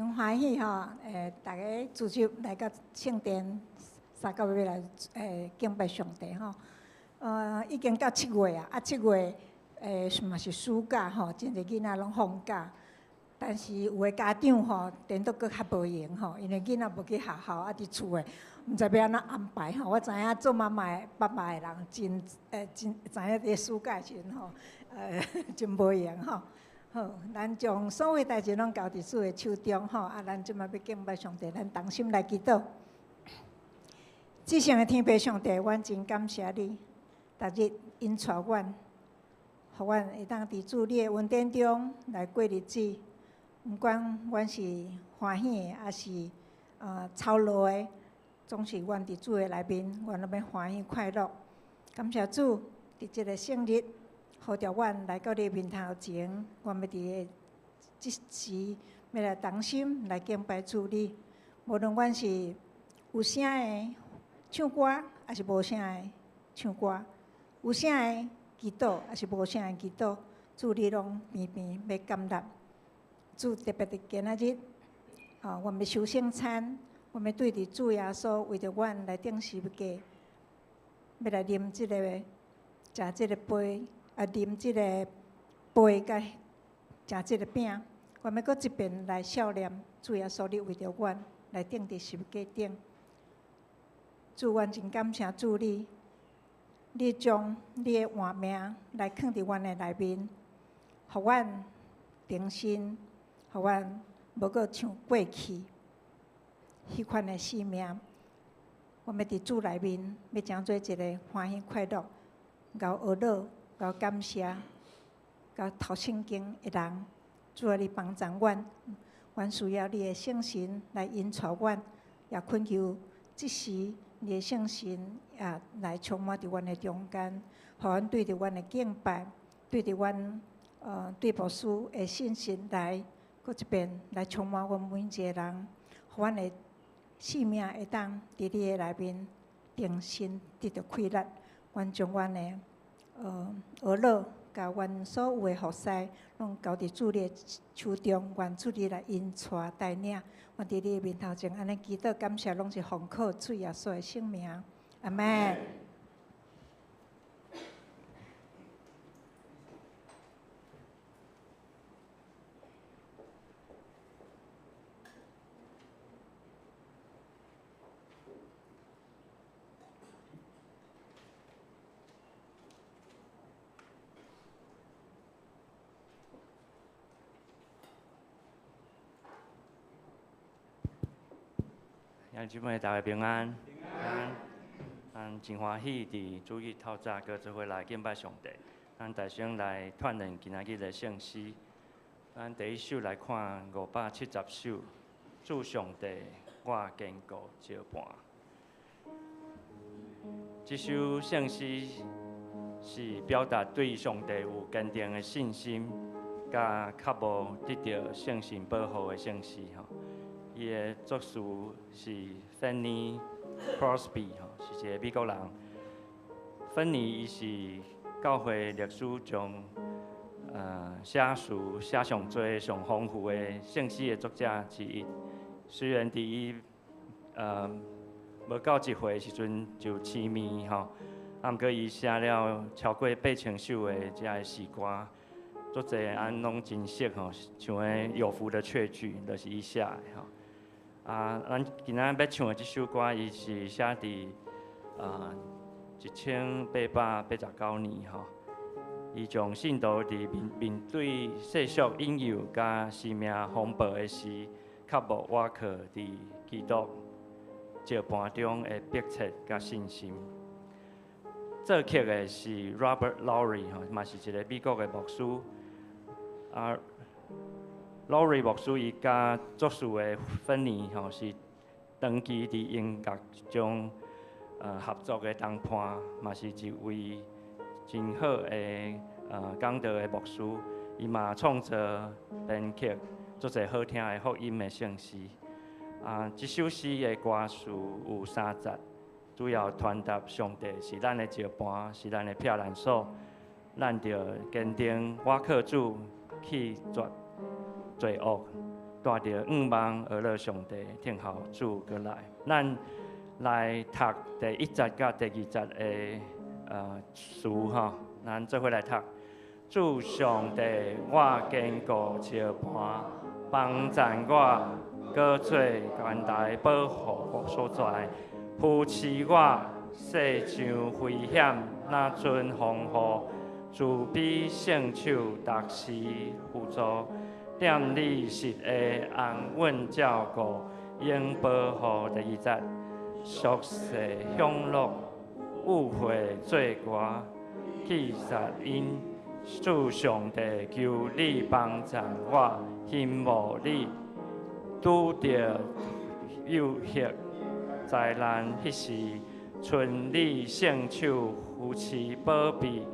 真欢喜吼，大家组织来到圣殿3个月来敬拜上帝吼。已经到7月啊，7月嘛是暑假吼，真侪囡仔拢放假。但是有诶家长吼，颠倒搁较无闲吼，因为囡仔无去学校啊，伫厝诶，毋知要安怎安排吼。我知影做妈妈诶、爸爸诶人真知影伫暑假时阵吼，真无闲吼。好，咱将所有代志拢交伫主诶手中吼，啊，咱即摆要敬拜上帝，咱同心来祈祷。至圣诶天父上帝，阮真感谢你，逐日因带阮，互阮会当伫主你诶恩典中来过日子。毋管阮是欢喜诶，还是操劳诶，总是阮伫主诶内面，阮拢要欢喜快乐。感谢主，伫即个圣日。好着阮来到你面头前，阮要伫即时要来同心来敬拜主你。无论阮是有声诶唱歌，还是无声诶唱歌；有声诶祈祷，还是无声诶祈祷，主你拢偏偏要感纳。主特别伫今仔日，阮要守圣餐，阮要对伫主耶稣为着阮来顶十字架，要来啉即个、食即个杯。啉即个杯，甲食即个饼，阮要搁一遍来孝念主耶稣，你为着阮来钉伫十字架顶。主，阮真感谢主你，你将你的活命来放伫阮的内面，互阮重新，互阮无搁像过去迄款的生命。阮要伫主内面，要成做一个欢喜快乐、够学乐。甲感谢，甲读圣经的人，主啊，你帮助阮，阮需要你的圣神来引带阮，也恳求即时你的圣神也来充满伫阮的中间，互阮对着阮的敬拜，对着阮对牧师的信心来，搁一遍来充满阮每一个人，互阮的生命会当伫你的内面定心得到快乐，阮将阮的。学乐，甲阮所有诶服侍，拢交伫主你诶手中，愿主你来引带带领。阮伫你诶面头前安尼祈祷感谢，拢是奉靠主耶稣诶圣名，阿门。兄姊妹大家平安，咱真欢喜伫主日透早搁做伙来敬拜上帝。咱大声来串联今仔日的圣诗。咱第一首来看570首，主上帝，我坚固相伴。这首圣诗是表达对上帝有坚定的信心，甲较无得到圣神保护的圣诗吼。伊的作词是 Fanny Crosby 吼，是一个美国人。芬尼伊是教会历史中写词写上多、上丰富的圣诗的作者之一。虽然伫伊无到1岁时阵就痴迷吼，啊，毋过伊写了超过8000首的遮个诗歌，足侪咱拢真熟吼，像个有福的雀句，就是伊写的吼。啊，咱今仔要唱的这首歌，伊是写伫1889年吼。伊从信徒伫面对世俗引诱甲生命风暴的时，较无倚靠伫基督相伴中的迫切甲信心。作曲的是 Robert Lowry 吼，嘛是一个美国的牧师。啊。Lowry 牧师伊甲作词的芬尼吼是长期伫音乐中合作的同伴，嘛是一位真好的讲道的牧师。伊嘛创作编曲足侪好听的福音的圣诗。这首诗的歌词有3节，主要传达上帝是咱的石盘，是咱的避难所，咱着坚定倚靠主去绝罪恶，带着5万而乐上帝，听候主过来。咱来读第1节甲第2节的词吼，咱做伙来读。主上帝，我坚固石磐，帮赞我，搁做悬台保护我所在，扶持我，驶上危险，那阵风雨，自比圣手达时辅助，点你实的安稳照顾，应保护第2节，俗世享乐，误会做歌，气杀因。主上帝，求你帮助我，心无你，拄着有险灾难迄时，存你圣手扶持保庇，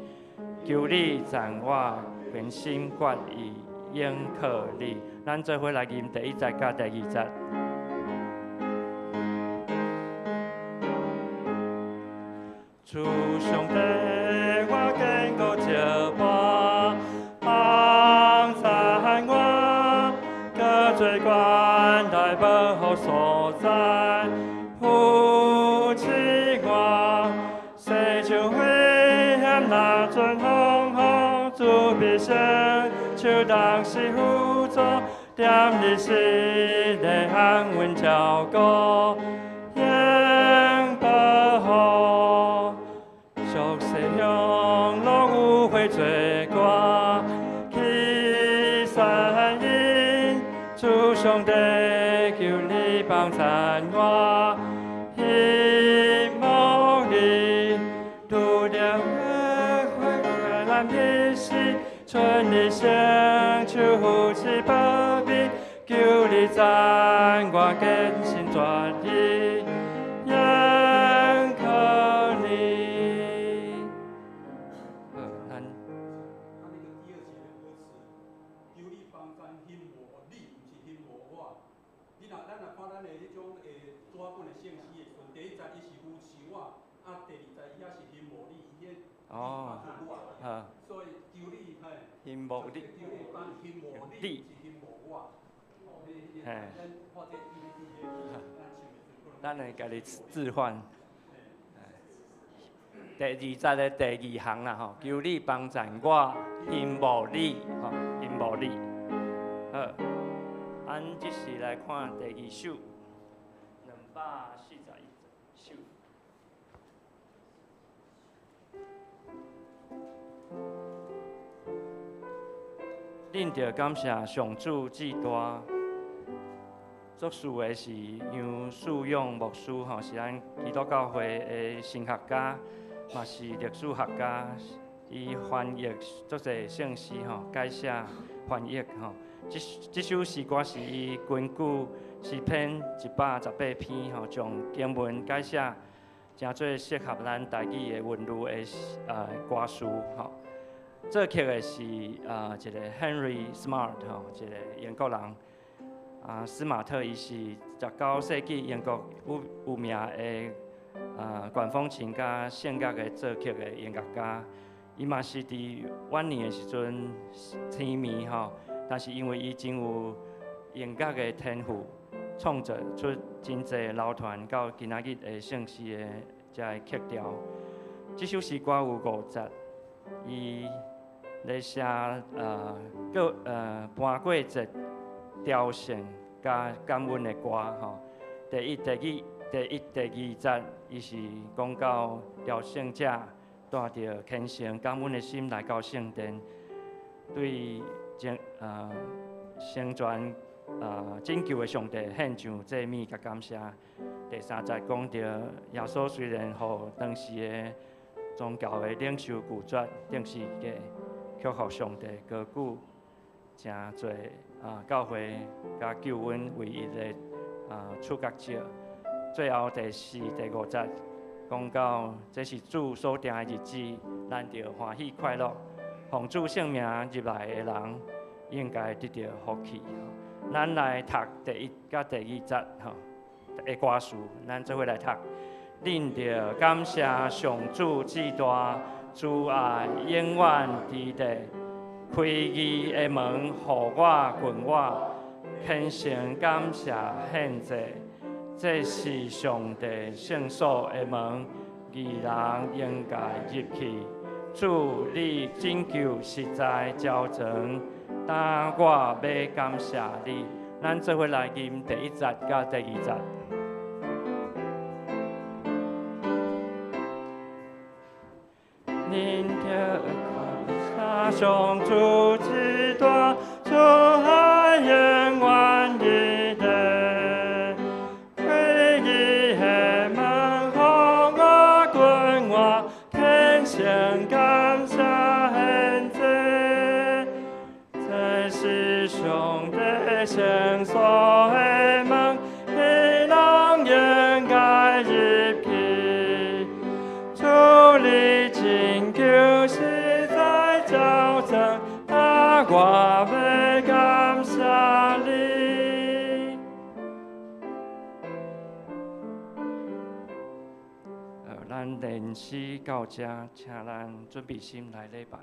求你赞我全心决意，应靠你。咱做伙来念第1节甲第2节。主上帝，我坚固石磐，帮赞我，搁做悬台保护所在，扶持我，驶上危险那阵风雨，自比圣手当时辅助，点你时的安稳照顾，应保护。俗世享乐误会做歌，去散因。主上帝，求你帮赞我，希望你拄着困难的时，存你圣手扶持保庇，求你赞我更新专一，应靠你。哦，好。所以求你，心无你，你，嘿，咱会家己置换。第2节的第2行啦吼，求你帮赞我，心无你，吼，心无你。好，咱即时来看第2首，241首。恁着感谢上主至大，作词的是杨素勇牧师吼，是咱基督教会的神学家，嘛是历史学家。伊翻译足侪圣诗吼，改写翻译吼。这首诗歌是伊根据诗篇118篇吼，将经文改写，诚做适合咱台语的韵律的歌词吼。作曲的是一个 Henry Smart 吼，一个英国人。斯马特伊是19世纪英国有名的管风琴甲弦乐的作曲的音乐家。伊嘛是伫晚年的时阵天暝吼，但是因为伊真有音乐的天赋，创作出真侪流传到今仔日的圣诗的这个曲调。这首诗歌有5节，伊咧写搬过节调性加感恩的歌吼。第1、第2节，伊是讲到朝圣者带着虔诚感恩的心来到圣殿，对成全拯救的上帝献上祭物甲感谢。第3节讲到耶稣虽然互当时的宗教的领袖拒绝定死价，却互上帝高举真侪教会甲救恩唯一的出角者。最后第4、第5节讲到，这是主所定的日子，咱着欢喜快乐。奉主圣名入来的人，应该得到福气。咱来读第1甲第2节吼的歌词，咱做伙来读。恁着感谢上主至大，主爱永远伫地，开义的门，互我、困我，虔诚感谢献祭，这是上帝圣所的门，义人应该入去。主，你拯救实在照全，但我要感谢你。咱做伙来念第1节到第2节。您的他上主之大，主爱永远的地，归义的门向我滚我，虔诚感谢献祭，这是上帝圣所的门，义人应该入去。主你拯救实在照正，但我要感谢你。咱练诗到这，请咱准备心来礼拜。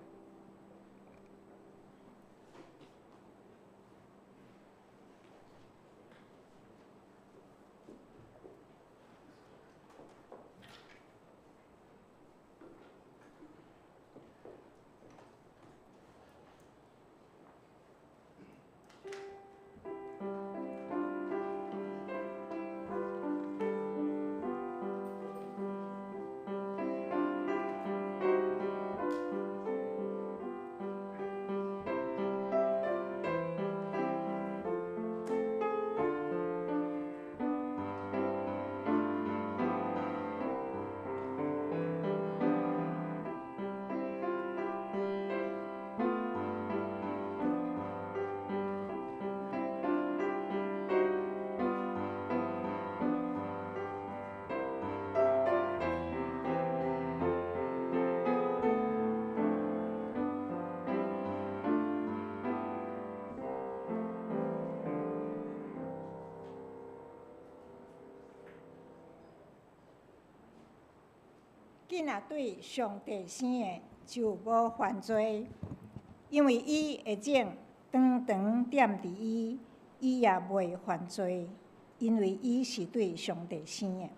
囡仔对上帝生的就无犯罪，因为伊会种长长踮伫伊，伊也袂犯罪，因为伊是对上帝生的。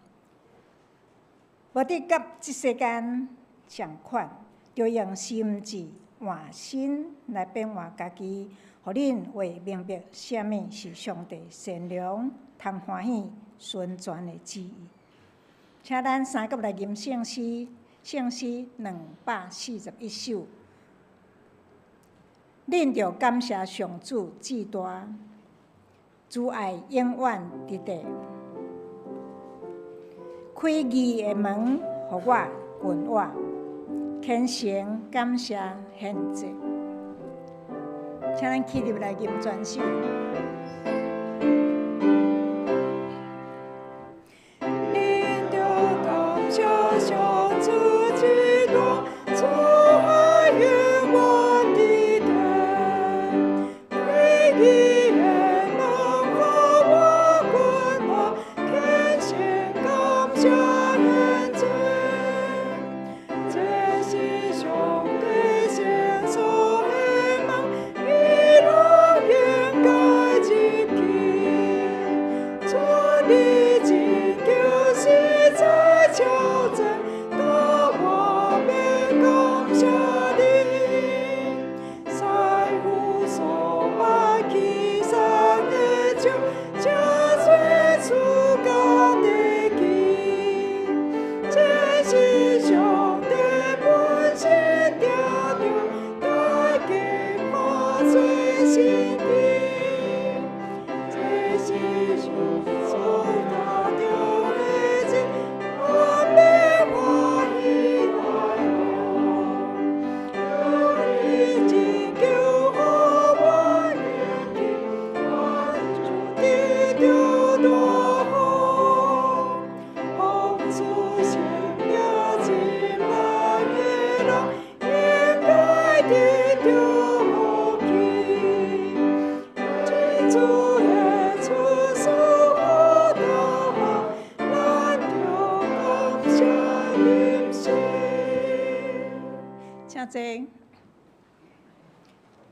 无得甲即世间相款，就用心智换心来变换家己，互恁会明白啥物是上帝善良、通欢喜、顺全的旨意。请咱三个来吟圣诗，圣诗241首。恁着感谢上主至大，主爱永远伫地。开义的门，互我滚活，虔诚感谢献祭。请咱起立来吟全首。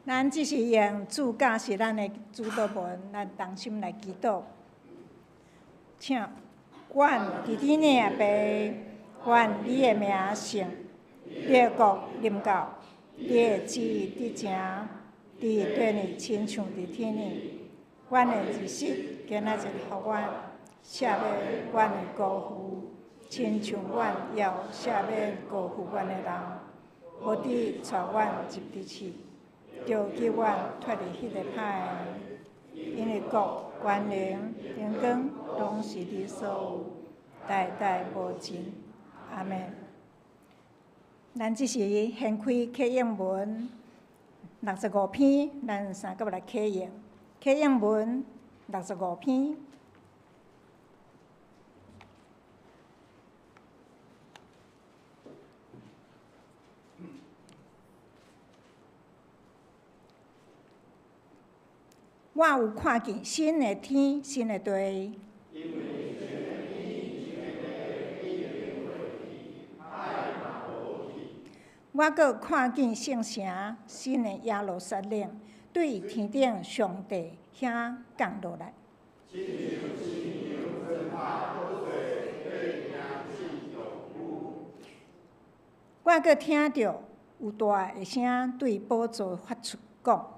咱即是用主教是咱的主祷文，咱同心来祈祷。请愿伫天领的爸，愿你的名圣，你的国临到，你的旨意伫正，伫地里亲像伫天里。阮的日食今仔日互阮，赦免阮的辜负，亲像阮也有赦免辜负阮的人，无伫带阮入地去，就叫阮脱离迄个歹的，因为国、权能、荣光，拢是你所有，代代无尽。阿门。咱即是掀开启应文65篇，咱三个来启应。启应文65篇。我有看见新的天，新的地。我阁看见圣城，新的耶路撒冷，对天顶上帝遐降落来。我阁听到有大个声对宝座发出讲。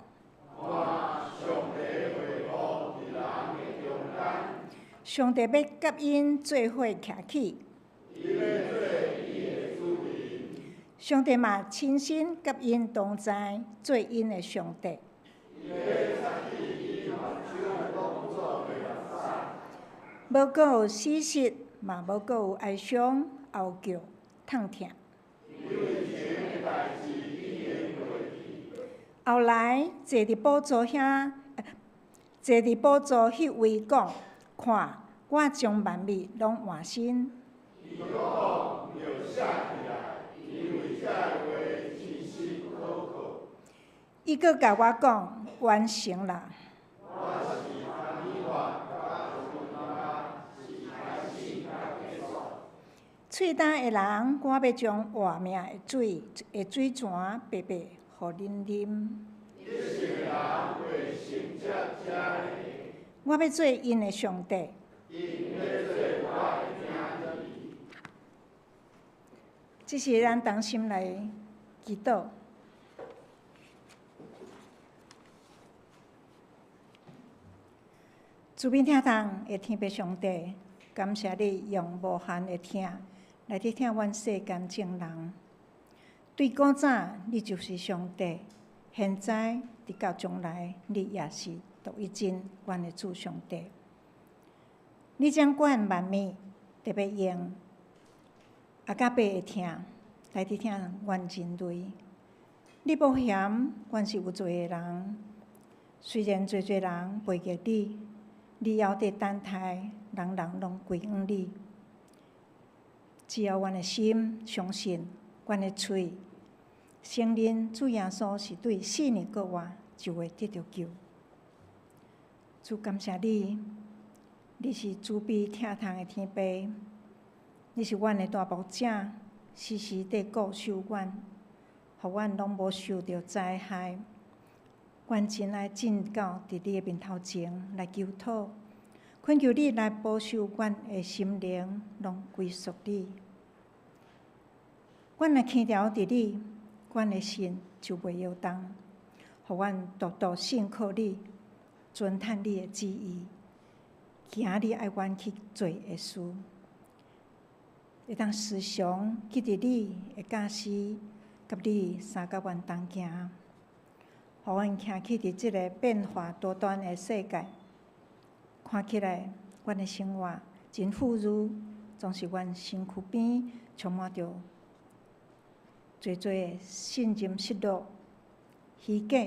上帝要甲因做伙徛起，上帝嘛亲身甲因同在，做因的上帝。无阁有死失，嘛无阁有哀伤、嚎叫、痛疼。后来坐伫宝座遐，坐伫宝座迄位讲。看，我将万物拢换新。伊阁甲我讲，完成啦。喙焦的人，我要将活命的水泉白白互恁啉。我要做因的上帝。这是咱同心来祈祷。慈悲疼痛的天父上帝，感谢你用无限的疼来去疼阮世间众人。对古早你就是上帝，现在直到将来你也是独一真阮的主上帝。你将阮万物特别用阿加贝的疼来去疼阮人类。你保险阮是有罪的人，虽然侪侪人背逆你，你还得等待人人拢归向你。只要阮的心相信，阮的嘴承认主耶稣是对死人过活，就会得到救。主感谢你，你是慈悲疼痛的天父，你是阮的大牧者，时时地顾守阮，互阮拢无受到灾害。阮真爱进到伫你的面头前来求讨，恳求你来保守阮的心灵，拢归属你。阮若轻调伫你，阮的心就袂摇动，互阮独独信靠你，遵趁你的旨意，行你爱阮去做的事，会当时常记伫你的教示，甲你相甲阮同行。互阮徛起伫即个变化多端的世界，看起来阮的生活真富裕，总是阮身躯边充满着侪侪信心失落、虚假、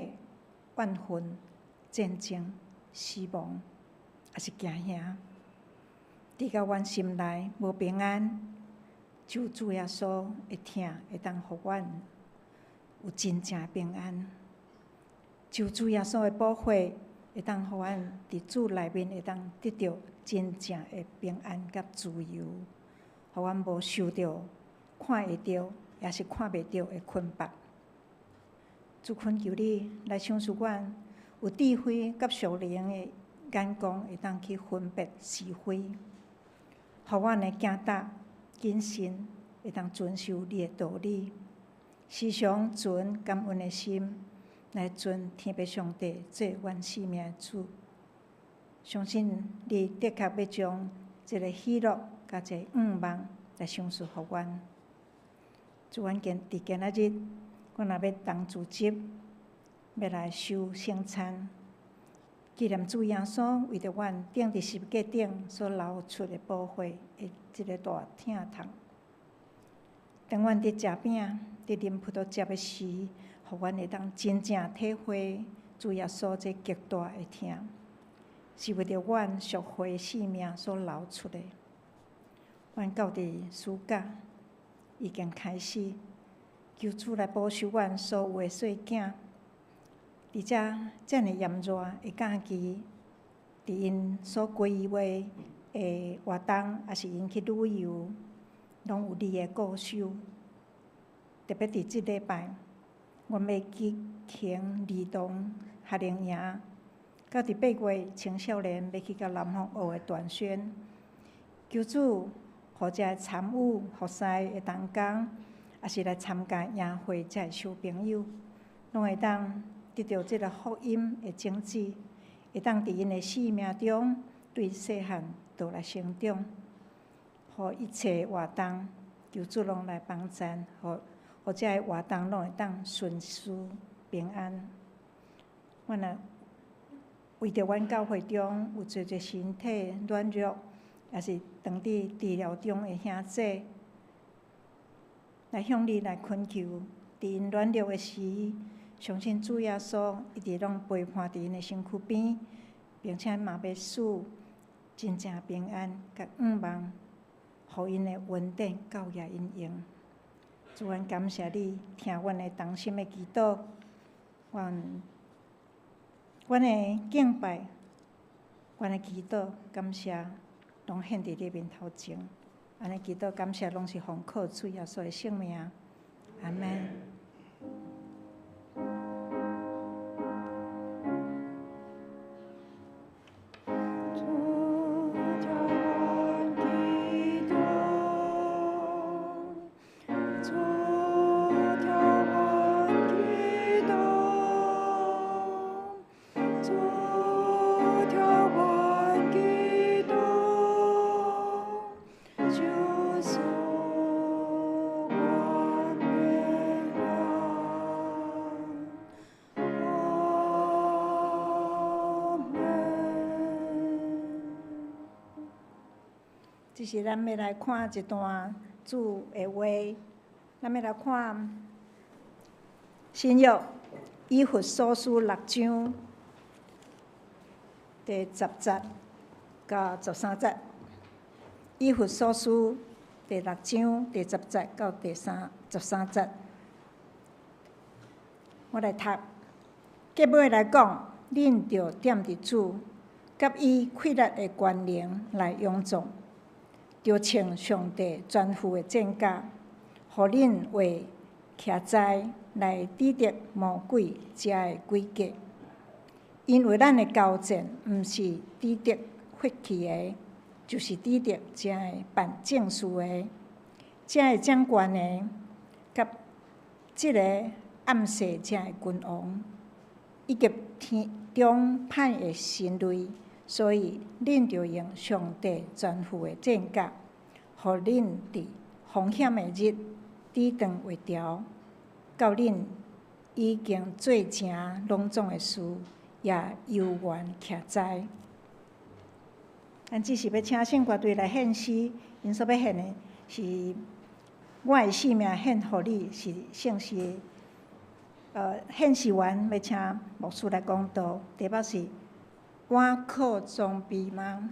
怨恨、战争、死亡，也是惊吓。伫到阮心内无平安，只有主耶稣的疼会当互阮有真正平安。就主耶稣的保护，会当互阮伫主内面会当得到真正的平安甲自由，互阮无受到看会到，也是看袂到的困縛。主恳求你来赏赐阮有智慧甲属灵的眼光，会当去分别是非，互阮的行踏谨慎，会当遵守你的道理，时常存感恩的心，来尊天父上帝做阮生命的主。相信你的确要将这个喜乐甲这个愿望来赏赐互阮。主，阮今仔日，阮也要当主节，要来守圣餐，纪念主耶稣为着阮钉伫十字架顶所流出的宝血的即个大疼痛。当阮伫食饼、伫啉葡萄汁的时，互阮会当真正体会主耶稣这极大的疼，是为着阮赎回性命所流出的。阮到伫暑假已经开始，求主来保守阮所有的细囝，而且遮尔炎热的假期，伫因所规划的活动，也是因去旅游，拢有你的顾守。特别伫即礼拜，阮要去行儿童夏令营，到伫8月青少年要去到南方学的团宣。求主，互遮参与服侍的同工，也是来参加营会遮的小朋友，拢会当得到即个福音的种子，会当伫因的生命中对细汉倒来成长，互一切活动，求主拢来帮赞，互遮个活动拢会当顺遂平安。阮也为着阮教会中有侪身体软弱，也是当伫治疗中的兄姐，来向你来恳求，伫因软弱的时，相信主耶稣一直拢陪伴伫因的身躯边，并且嘛要使真正平安，甲愿望，互因的稳定教育因用。主，阮感谢你听阮的同心的祈祷，阮的敬拜，阮的祈祷，感谢拢献伫你面头前。安尼祈祷感谢，拢是奉靠主耶稣的圣名，阿门。这是咱要来看一段主的话，咱要来看新约以弗所书6章第10节到13节。以弗所书第6章第10节到第13节，我来读。结尾来讲，恁着踮伫主，甲伊溃裂的关联来勇壮。着穿上帝全副的战甲，互恁为徛在来抵敌魔鬼遮的诡计。因为咱的交战，毋是抵敌血气的，就是抵敌遮的办正事的，遮的掌权的，甲即个暗世遮的君王，以及天中歹的神类。所以，恁着用上帝全副的战甲，互恁伫风险的日抵挡话条，到恁已经做成隆重的事，也悠远徛在。咱只是要请圣乐队来献诗，因所要献的是我的生命献互你，是圣诗。献诗完要请牧师来讲道，题目是。我靠装备吗？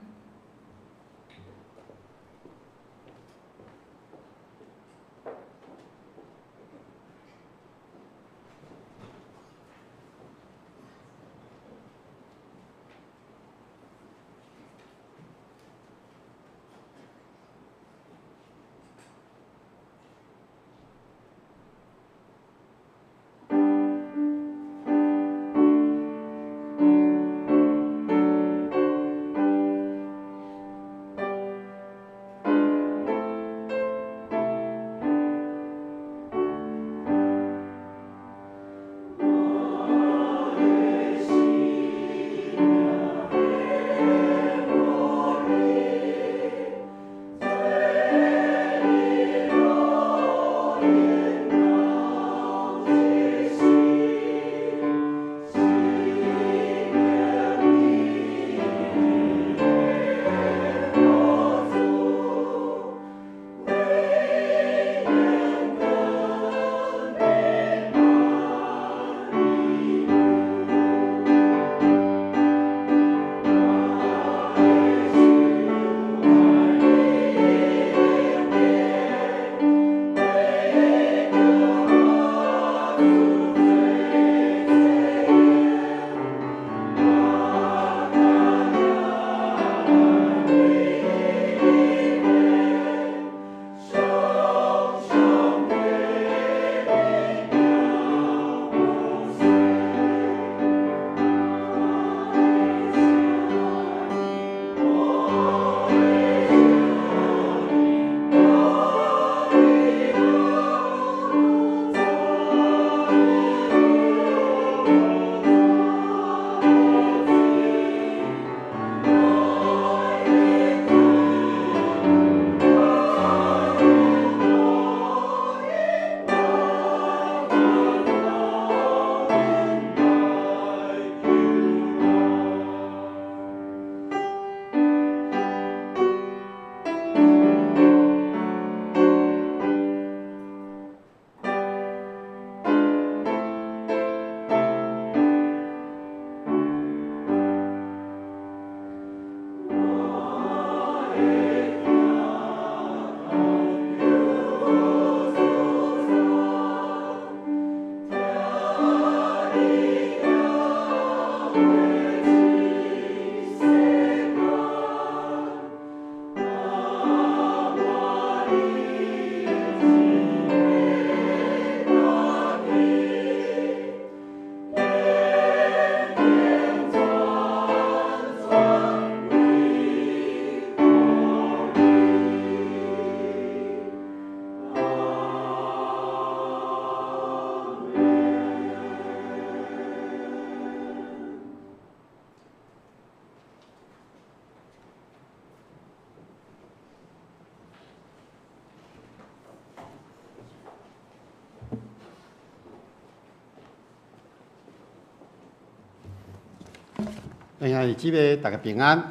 弟兄姊妹，大家平安。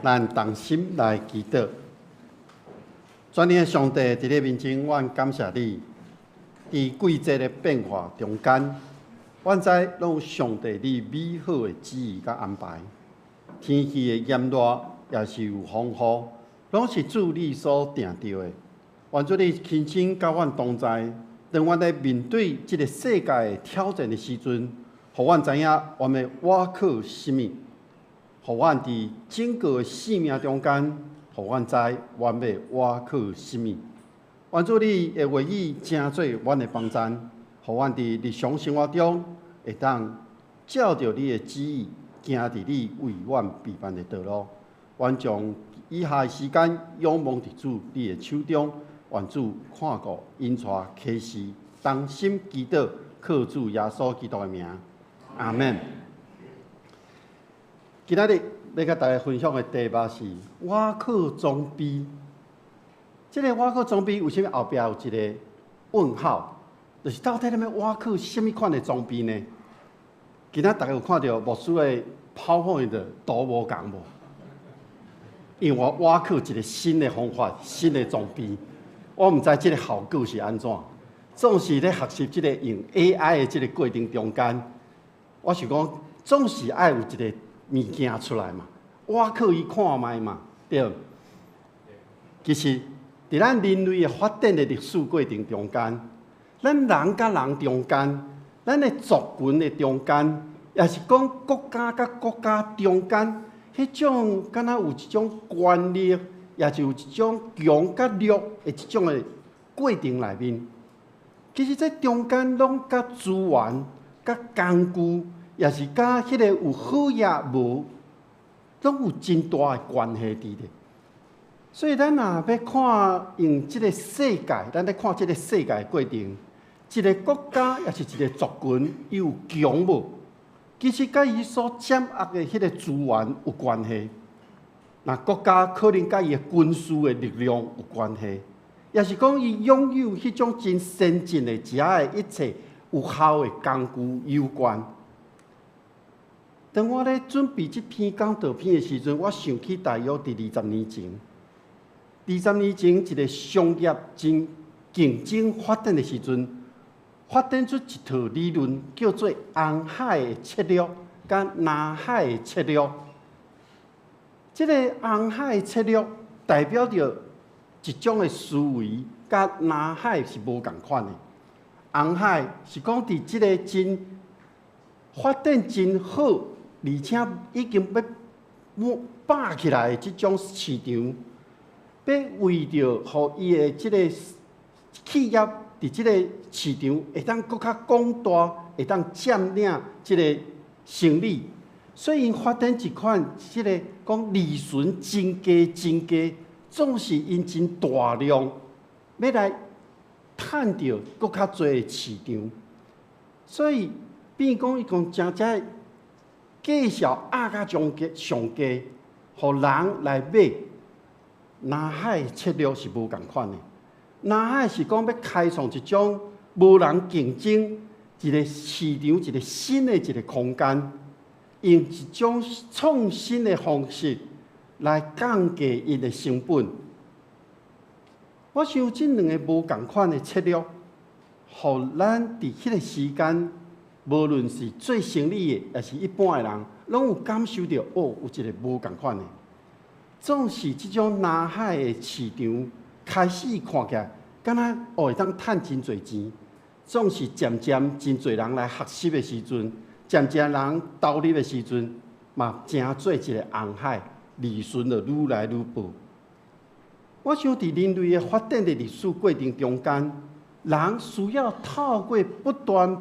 咱同心来祈祷。全能的上帝，伫你面前，阮感谢你。伫季节的变化中间，阮知拢有上帝你美好的旨意甲安排。天气的炎热，也是有风雨，拢是主你所定定的。愿主你亲身甲阮同在，当阮在面对这个世界的挑战的时阵，互阮知影阮要倚靠什么，互阮伫整个的生命中间，互阮知阮要倚靠什么。愿主你的话语成做阮的帮衬，互阮伫日常生活中会当照着你的旨意，行伫你为阮备办的道路。愿将以下的时间仰望伫主你的手中，愿主看顾引带启示，同心祈祷，靠主耶稣基督的名，阿门。今仔日要甲大家分享的题目是倚靠装备。这个倚靠装备为什么后壁有一个问号？就是到底咱要倚靠什么款的装备呢？今仔大家有看到牧师的PowerPoint的图无共无？因为我倚靠一个新的方法、新的装备，我毋知这个效果是安怎。总是咧学习这个用 AI 的这个过程中间，我想讲总是爱有一个物件出来嘛，倚靠伊看卖嘛，对。其实，伫咱人类的发展的历史过程中间，咱人甲人中间，咱的族群的中间，也是讲国家甲国家中间，迄种敢若有一种权力，也是有一种强甲弱的一种的过程内面。其实，这中间拢甲资源、甲工具，也是甲迄个有好也无，拢有真大的关系伫咧。所以，咱若要看用即个世界，咱咧看即个世界的过程，一个国家也是一个族群，伊有强无？其实甲伊所掌握的迄个资源有关系。那国家可能甲伊的军事的力量有关系。也是讲，伊拥有迄种真先进的遮的一切有效的工具有关。当我咧准备这篇讲道片的时阵，我想起大约伫20年前，20年前一个商业真竞争发展的时阵，发展出一套理论，叫做红海的策略甲蓝海的策略。这个红海的策略代表着一种的思维，甲蓝海是无共款的。红海是讲伫即个真发展真好，而且已经要霸起来的即种市场，要为着互伊的即个企业伫即个市场会当更较广大，会当占领即个胜利，所以因发展一款即个讲利润真低。总是因真大量要来趁到更较多的市场，所以变讲伊讲真正价销压甲上低，互人来买。蓝海策略是无共款的，蓝海是讲要开创一种无人竞争一个市场，一个新的一个空间，用一种创新的方式来降低伊的成本。我想这两个无共款的策略，互咱伫迄个时间，无论是做生意的，也是一般的人，拢有感受到哦，有一个无共款的。总是这种蓝海的市场开始看起来，敢若哦会当趁真侪钱。总是渐渐真侪人来学习的时阵，渐渐人投入的时阵，嘛成做一个红海。利润就愈来愈薄。我想，伫人类的发展的历史过程中间，人需要透过不断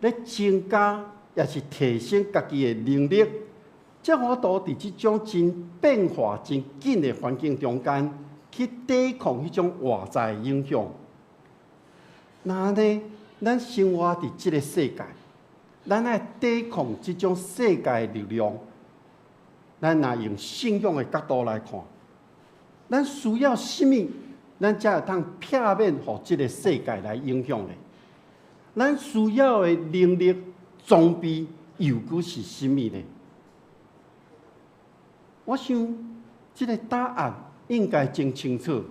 来增加，也是提升家己的能力，才可度伫即种真变化真紧的环境中间，去抵抗迄种外在的影响。那呢，咱生活伫即个世界，咱爱抵抗即种世界的力量。咱若用信仰的角度来看，咱需要什么，咱才会通避免互即个世界来影响呢？咱需要的能力装备又是什么呢？我想，这个答案应该真清楚。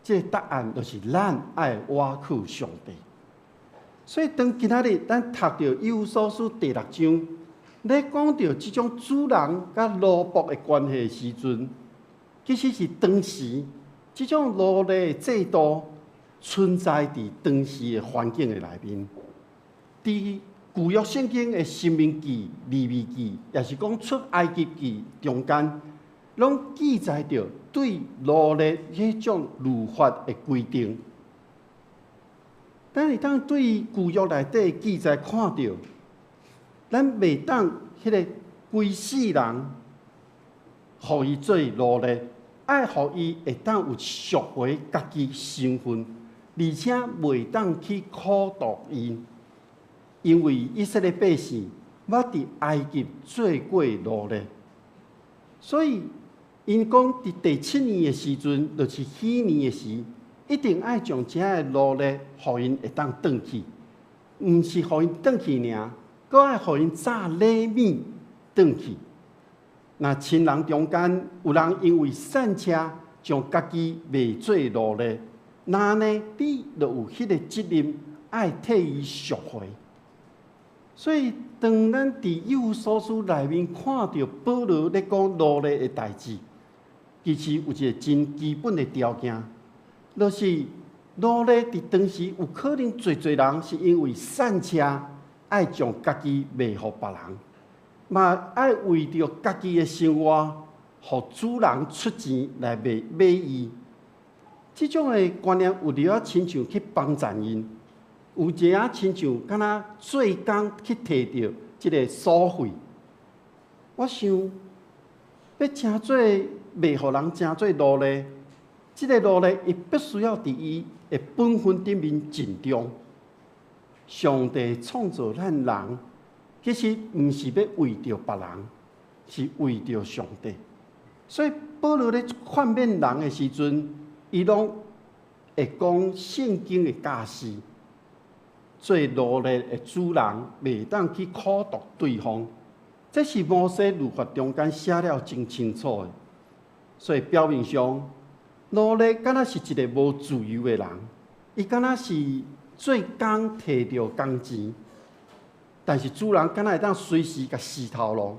这个答案就是咱爱倚靠上帝。所以，当今仔日咱读到《以弗所书》第6章，咧讲到这种主人甲奴仆的关系的时阵，其实是当时这种奴隶的制度存在伫当时的环境的内面。伫旧约圣经的《申命记》《利未记》，也是讲出埃及记中间，拢记载着对奴隶迄种律法的规定。但是当对旧约内底记载看到，咱袂当迄个规世人，互伊做奴隶，爱互伊会当有赎回家己身份，而且袂当去苦毒伊。因为以色列百姓捌伫埃及做过奴隶，所以因讲伫第7年的时阵，就是迄年的时，一定爱将这个奴隶，互因会当转去，毋是互因转去尔，阁爱互因炸礼物转去。那亲人中间有人因为散车，将家己卖做奴隶，那呢，你就有迄个责任爱替伊赎回。所以，当咱伫以弗所书内面看到保罗咧讲奴隶的代志，其实有一个真基本的条件，就是奴隶伫当时有可能侪人是因为散车爱将家己卖互别人，嘛爱为着家己的生活，互主人出钱来买伊。这种的观念有了啊，亲像去帮衬因。有一啊，亲像敢若做工去摕到即个所费，我想要真做卖互人，真做奴隶，即个奴隶伊必须要伫伊的本分顶面尽忠。上帝创造咱人，其实毋是要为着别人，是为着上帝。所以保罗咧劝勉人的时阵，伊拢会讲圣经的教示。做奴隶的主人袂当去苦毒对方，这是摩西律法中间写了真清楚的。所以表面上，奴隶敢若是一个无自由的人，伊敢若是做工摕到工钱，但是主人敢若会当随时甲死头路。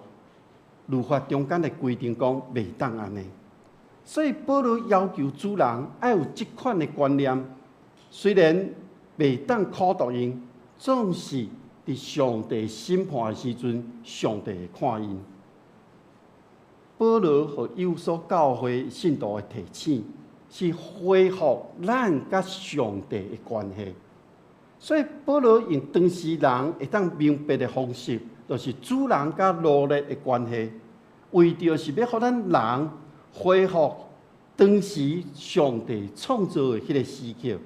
律法中间的规定讲袂当安尼，所以保罗要求主人要有这款的观念，虽然袂当苦毒因，总是伫上帝审判的时阵，上帝会看因。保罗和以弗所教会信徒的提醒，是恢复咱甲上帝的关系。所以保罗用当时人会当明白的方式，就是主人甲奴隶的关系，为着是要互咱人恢复当时上帝创造的迄个时刻。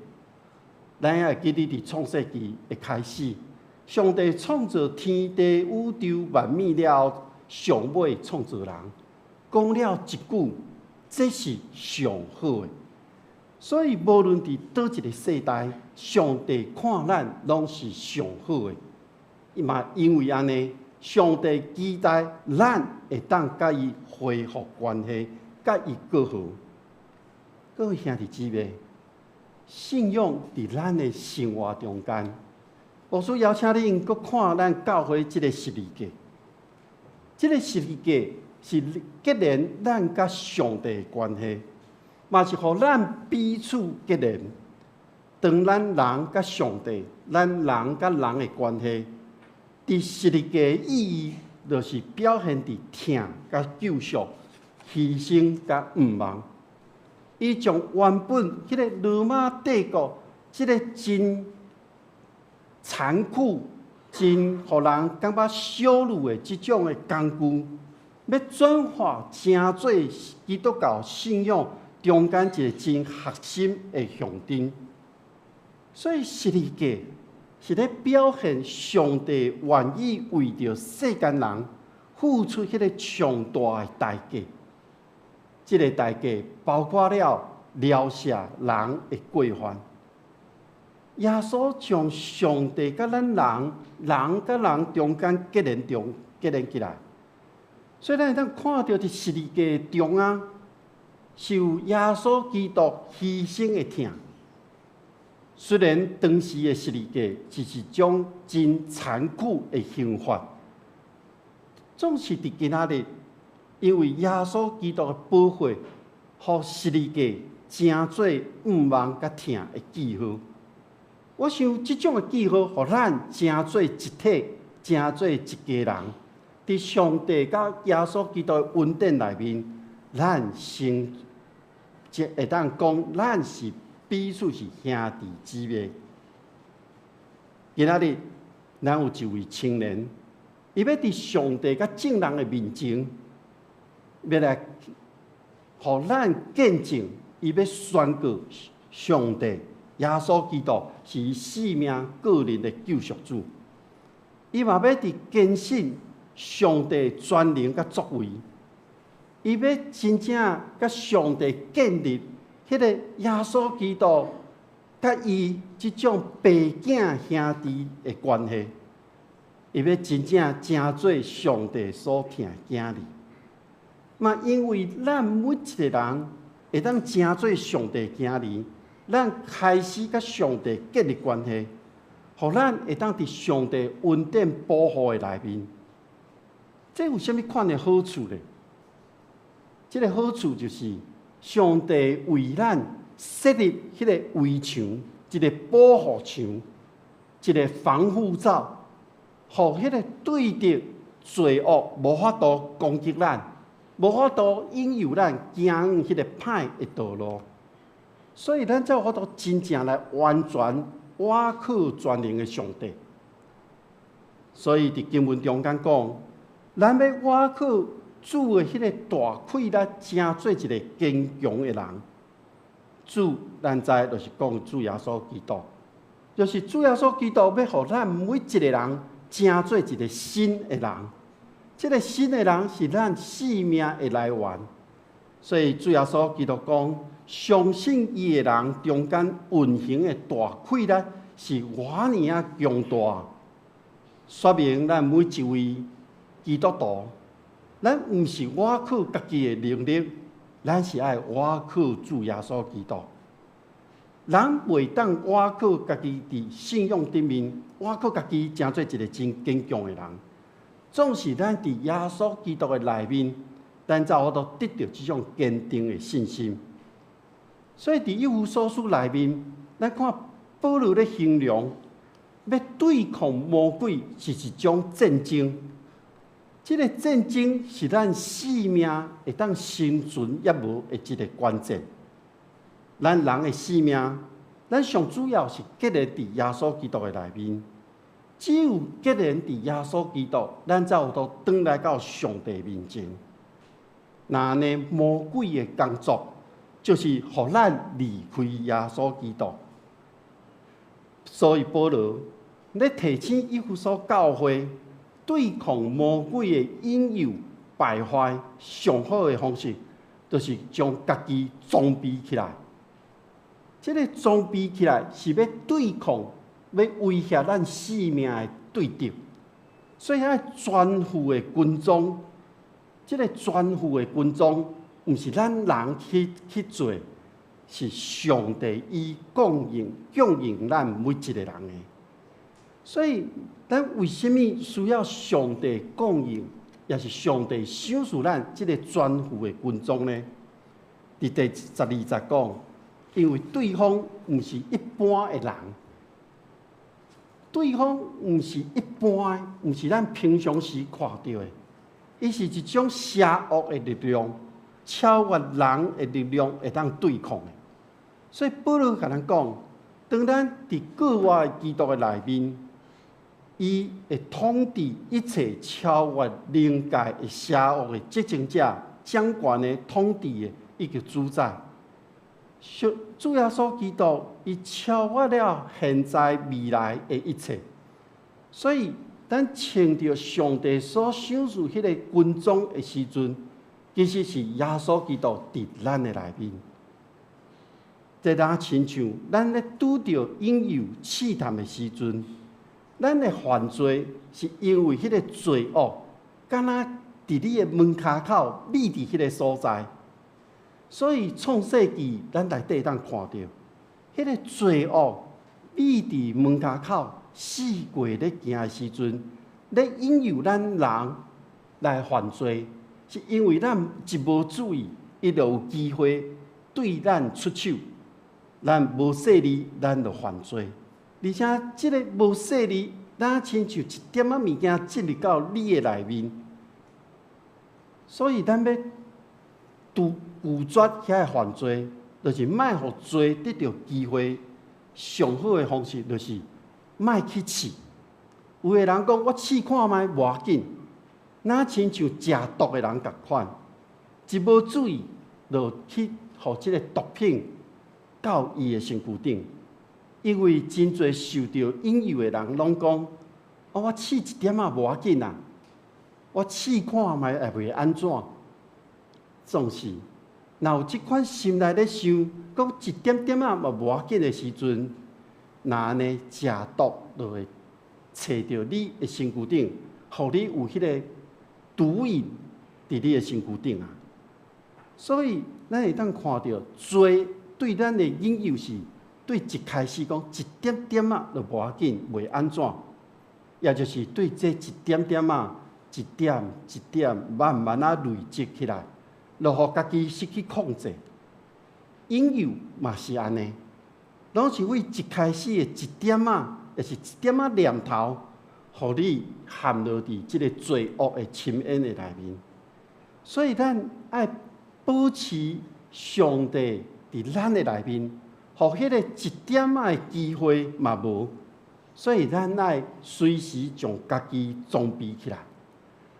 咱也记得伫创世纪一开始，上帝创造天地宇宙万物了后，上尾创造人，讲了一句：“这是上好的。”所以无论伫倒一个世代，上帝看咱拢是上好的。嘛，因为安尼，上帝期待咱会当甲伊恢复关系，甲伊过好。各位兄弟姊妹。信仰伫咱的生活中间，牧师邀请恁搁看咱教会即个十字架。即个十字架是结连咱甲上帝的关系，嘛是互咱彼此结连。当咱人甲上帝，咱人甲人的关系，伫十字架的意义，就是表现伫疼甲救赎、牺牲甲毋忘。伊将原本迄个罗马帝国，即个真残酷、真互人感觉羞辱的即种的工具，要转化成做基督教信仰中间一个真核心的象征。所以十字架是咧表现上帝愿意为着世间人付出迄个上大的代价。这个代价包括了了赦人的过犯。耶稣将上帝甲咱人甲人中间结连起来，所以咱会当看到伫十字架中啊，是有耶稣基督牺牲的疼。虽然当时的十字架只是一种真残酷的刑罚，总是伫今仔日，因为耶稣基督的宝血，互十字架成做毋忘甲疼的记号。我想，即种的记号，互咱成做一体，成做一家人，伫上帝甲耶稣基督的恩典内面，咱会当讲，咱是彼此是兄弟姊妹。今仔日，咱有一位青年，伊要伫上帝甲众人的面前，要来，互咱见证，伊要宣告上帝耶稣基督是伊生命个人的救赎主。伊嘛要伫坚信上帝全能甲作为，伊要真正甲上帝建立迄个耶稣基督甲伊即种爸囝兄弟的关系，伊要真正成做上帝所疼的囝儿。嘛，因为咱每一个人会当成做上帝囝儿，咱开始甲上帝建立关系，互咱会当伫上帝恩典保护的内面。这有啥物款的好处呢？这个好处就是，上帝为咱设立迄个围墙，一个保护墙，一个防护罩，互迄个对敌罪恶无法度攻击咱，无法度引诱咱行迄个歹的道路。所以，咱才有法度真正来完全倚靠全能的上帝。所以伫经文中间讲，咱要倚靠主的迄个大气力，成做一个坚强的人。主，咱知就是讲主耶稣基督，就是主耶稣基督要互咱每一个人成做一个新的人。这个新的人是咱生命的来源。所以主耶稣基督讲，相信伊的人中间运行的大气力是偌尼啊强大，说明咱每一位基督徒，咱毋是倚靠家己的能力，咱是爱倚靠主耶稣基督。人袂当倚靠家己伫信仰顶面，倚靠家己成做一个真坚强的人。总是咱伫耶稣基督的内面，咱才有法度得到这种坚定的信心。所以伫以弗所书内面，咱看保罗咧形容，要对抗魔鬼是一种战争。这个战争是咱生命会当生存也无的一个关键。咱人的生命，咱上主要是结连伫耶稣基督的内面。只有结连伫耶稣基督，咱才有法度转来到上帝面前。那呢，魔鬼的工作就是互咱离开耶稣基督。所以保罗咧提醒以弗所教会，对抗魔鬼的引诱败坏，上好的方式，就是将家己装备起来。这个装备起来是要对抗、要威胁咱生命的对敌。所以爱全副的军装，这个全副的军装，毋是咱人去做，是上帝伊供应咱每一个人的。所以，咱为什么需要上帝供应，也是上帝赏赐咱这个全副的军装呢？伫第12节讲，因为对方毋是一般的人，对方毋是一般的，毋是咱平常时看到的，伊是一种邪恶的力量，超越人的力量会当对抗的。所以保罗甲咱讲，当咱伫国外基督的内面，伊会统治一切超越灵界的邪恶的执政者、掌权的统治的一个主宰。主耶稣基督，伊超越了现在未来的一切。所以，咱穿着上帝所赏赐迄个军装的时阵，其实是耶稣基督伫咱的内面。在咱亲像咱咧拄着引诱试探的时阵，咱的犯罪是因为迄个罪恶，敢若伫你的门骹口，立伫迄个所在。所以创世纪咱内底当看到，迄个罪恶立伫门骹口，四界咧行的时阵，咧引诱咱人来犯罪，是因为咱一无注意，伊就有机会对咱出手，咱无细腻，咱就犯罪。而且即个无细腻，咱亲像一点仔物件进入到你的内面，所以咱要杜绝遐个犯罪，就是莫互罪得到机会。上好的方式就是莫去试。有个人讲，我试看卖无要紧，那亲像食毒的人共款，一无注意就去互即个毒品到伊的身躯顶。因为真侪受到引诱的人拢讲，我试一点仔无要紧啊，我试看卖也袂安怎。总是，若有即款心内咧想，讲一点点仔嘛无要紧的时阵，那安尼食毒就会找到你的身躯顶，互你有迄个毒瘾伫你的身躯顶啊。所以咱会当看到罪对咱的引诱是，对一开始讲一点点仔就无要紧，袂安怎，也就是对这一点点仔，一点一点慢慢啊累积起来。就互家己失去控制，引诱嘛是安尼，拢是为一开始的一点仔，也是一点仔念头，互你陷落伫即个罪恶的深渊的内面。所以咱爱保持上帝伫咱的内面，互迄个一点仔的机会嘛无。所以咱爱随时将家己装备起来。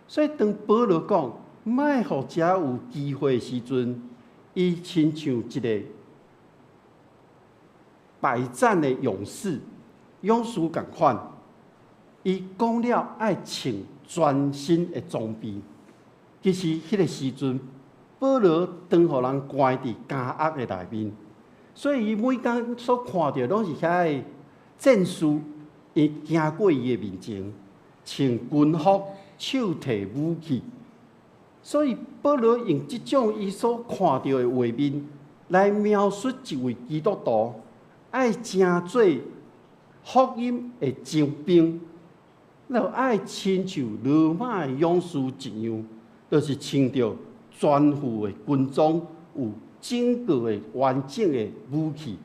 所以当保罗讲，莫互遮有机会的时阵，伊亲像一个百战的勇士共款。伊讲了爱穿全身的装备。其实迄个时阵，保罗当互人关伫监狱的内面，所以伊每工所看到拢是遐个战士，伊行过伊的面前，穿军服，手提武器。所以保罗用这种伊所看到的画面来描述一位基督徒爱成做福音的精兵，就爱亲像罗马的勇士一样，就是穿着全副的军装，有整个的完整的武器。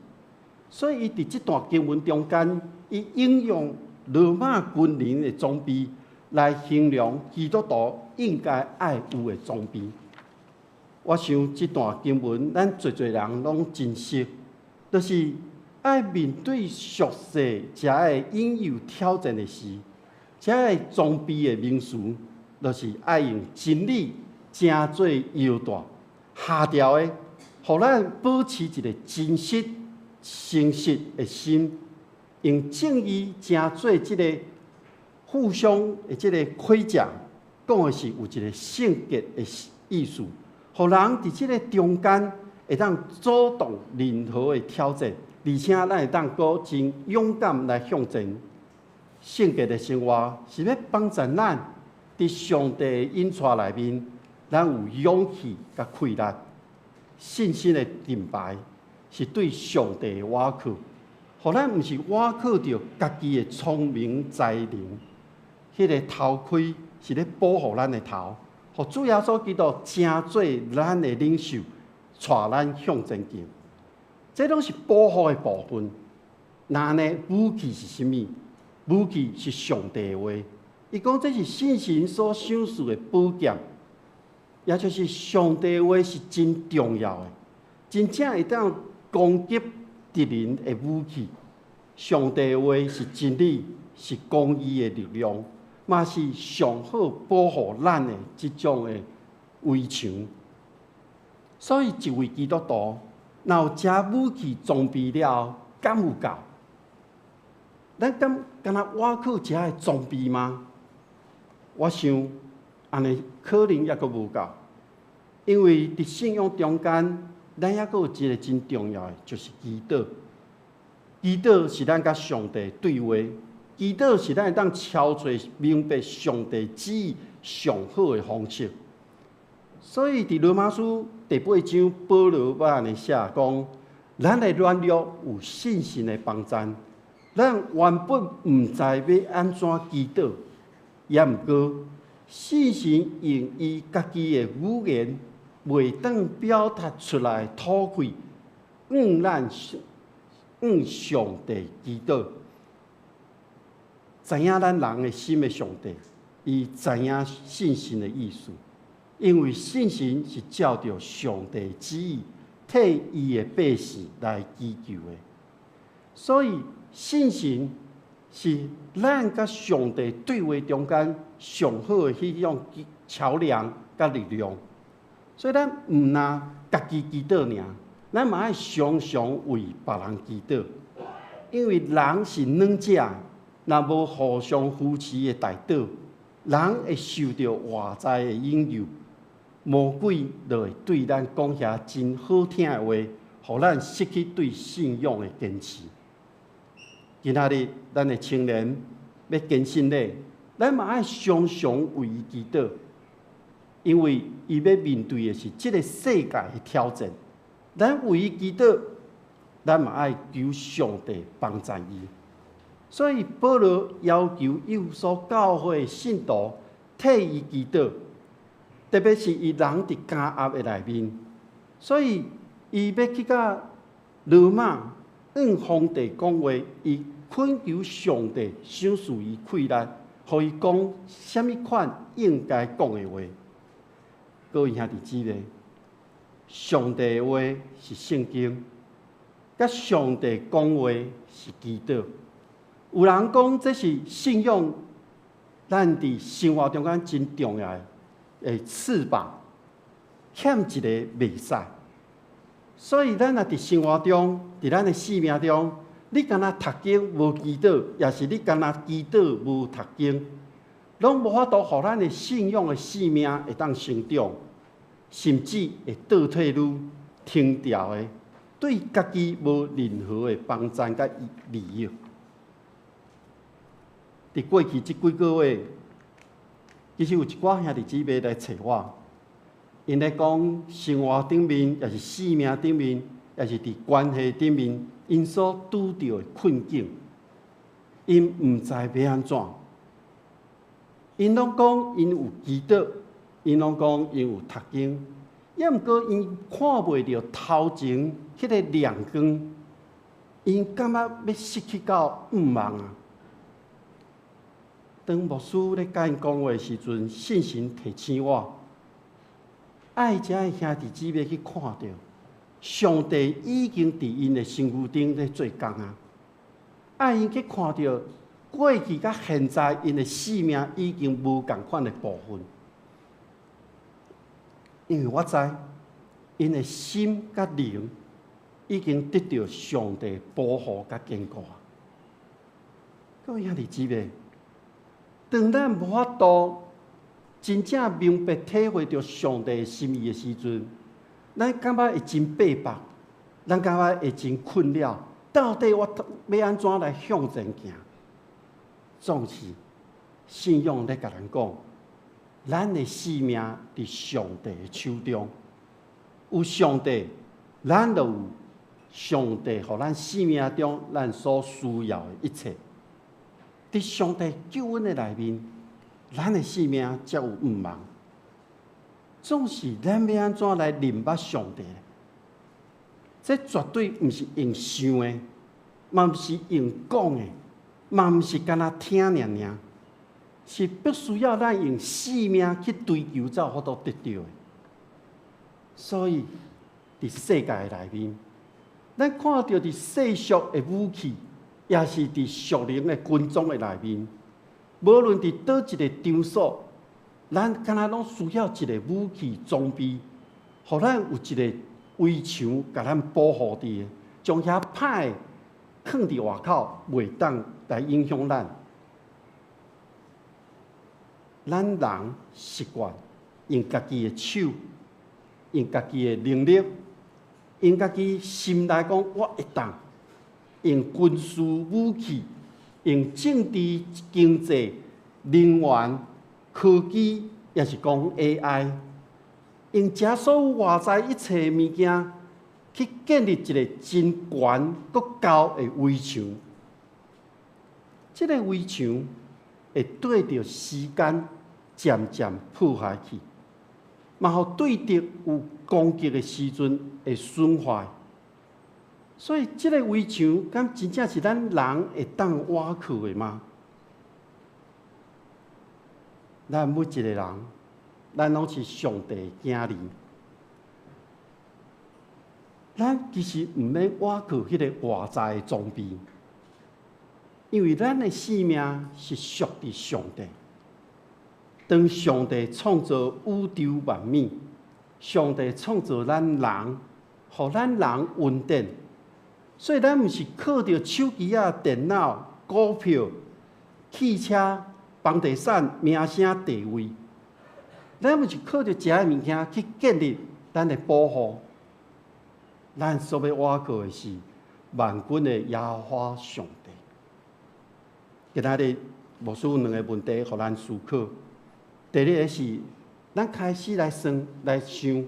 所以伊伫这段经文中间，伊引用罗马军人的装备来形容基督徒应该爱有的装备。我想这段经文，咱侪人拢真熟，就是爱面对俗世遮个引诱挑战的事，遮个装备的名词，就是爱用真理正做腰带，下调的，互咱保持一个真实、诚实的心，用正义正做这个互相的这个盔甲，讲的是有一个圣洁的意思，互人伫这个中间会当阻挡任何的挑战，而且咱会当搁真勇敢来向前。圣洁的生活是要帮助咱伫上帝的引带内面，咱有勇气甲气力，信心的盾牌是对上帝的倚靠，互咱毋是倚靠着家己的聪明才能。迄个头盔是咧保护咱的头，互主耶稣基督正做咱的领袖，带咱向前行。这拢是保护的部分。那呢，武器是啥物？武器是上帝的话。伊讲这是信心所享受的宝剑，也就是上帝的话是真重要的，真正会当攻击敌人的武器。上帝的话是真理，是公义的力量。嘛是上好保护咱的这种的围墙。所以，一位基督徒，若有遮武器装备了，敢有够？咱敢若倚靠遮的装备吗？我想，安尼可能也阁无够，因为伫信仰中间，咱还阁有一个真重要的，就是祈祷。祈祷是咱甲上帝对话。祈祷是咱会当超出明白上帝旨意，上好的方式。所以伫罗马书第8章，保罗捌安尼写讲：咱的软弱有信心的帮助，咱原本毋知要安怎祈祷，也毋过信心用伊家己的语言袂当表达出来吐开，上帝祈祷。知影咱人的心的上帝，伊知影信心的意思，因为信心是照着上帝的旨意，替伊的百姓来祈求的。所以信心是咱甲上帝对话中间上好的迄种桥梁甲力量。所以咱毋若家己祈祷尔，咱嘛爱常常为别人祈祷，因为人是软者。若无互相扶持的代祷，人会受到外在的引诱，魔鬼就会对咱讲遐真好听的话，互咱失去对信仰的坚持。今仔日咱的青年要坚信咧，咱嘛爱常常为伊祈祷，因为伊要面对的是即个世界的挑战。咱为伊祈祷，咱嘛爱求上帝帮助伊。所以保罗要求有所教会的信徒替伊祈祷，特别是伊人伫监狱的内面，所以伊要去甲罗马向皇帝讲话，伊恳求上帝赏赐伊气力，互伊讲什么款应该讲的话。各位兄弟姊妹，上帝的话是圣经，甲上帝讲话是祈祷。有人讲这是信仰，咱伫生活中间真重要的翅膀，欠一个袂使。所以咱若伫生活中，伫咱的生命中，你敢若读经无祈祷，也是你敢若祈祷无读经，拢无法度互咱的信仰的生命会当成长，甚至会倒退路停掉的，对家己无任何的帮助甲利益。伫过去这几个月，其实有一寡兄弟姊妹来找我，因咧讲生活顶面，也是生命顶面，也是伫关系顶面，因所拄到的困境，因毋知要安怎。因拢讲因有祈祷，因拢讲因有读经，也毋过因看袂到头前迄个亮光，因感觉要失去到毋望啊。当牧师咧甲因讲话的时阵，信心提醒我，爱遮的兄弟姊妹去看到，上帝已经伫因的身躯顶咧做工啊！爱因去看到过去甲现在因的生命已经无共款的部分，因为我知因的心甲灵已经得到上帝保护甲坚固啊！各位兄弟姊妹。当咱无法度真正明白体会到上帝的心意的时阵，咱感觉会真白白，咱感觉会真困扰。到底我要安怎来向前行？总是信仰咧甲咱讲，咱的生命伫上帝的手中，有上帝，咱就有上帝，互咱生命中咱所需要的一切。伫上帝救恩的内面，咱的生命才有毋望。总是咱要安怎来认捌上帝？这绝对毋是用想的，嘛毋是用讲的，嘛毋是干那听尔尔，是必须要咱用生命去追求，才有法度得到的。所以，伫世界的内面，咱看到伫世俗的武器。也是伫属灵的军装的内面，无论伫倒一个场所，咱敢若拢需要一个武器装备，互咱有一个围墙，甲咱保护伫，将遐歹放伫外口，袂当来影响咱。咱人习惯用家己的手，用家己的能力，用家己心来讲，我会当。用军事武器，用政治、经济、能源科技，也是讲 AI， 用这所有外在一切物件去建立一个真悬、阁高的围墙。这个围墙会对着时间渐渐破坏去，嘛，互对敌有攻击的时阵会损坏。所以，这个围墙，敢真正是咱人会当挖去的吗？咱每一个人，咱拢是上帝的囝儿，咱其实毋免挖去迄个外在的装备，因为咱的性命是属于上帝。当上帝创造宇宙万物，上帝创造咱人，互咱人稳定。所以，咱毋是靠着手机啊、电脑、股票、汽车、房地产、名声、地位，咱毋是靠着这些物件去建立咱的保护。咱所要挖靠的是万军的耶和华上帝。今仔日牧师有两个问题，互咱思考。第一个是，咱开始来算、来想，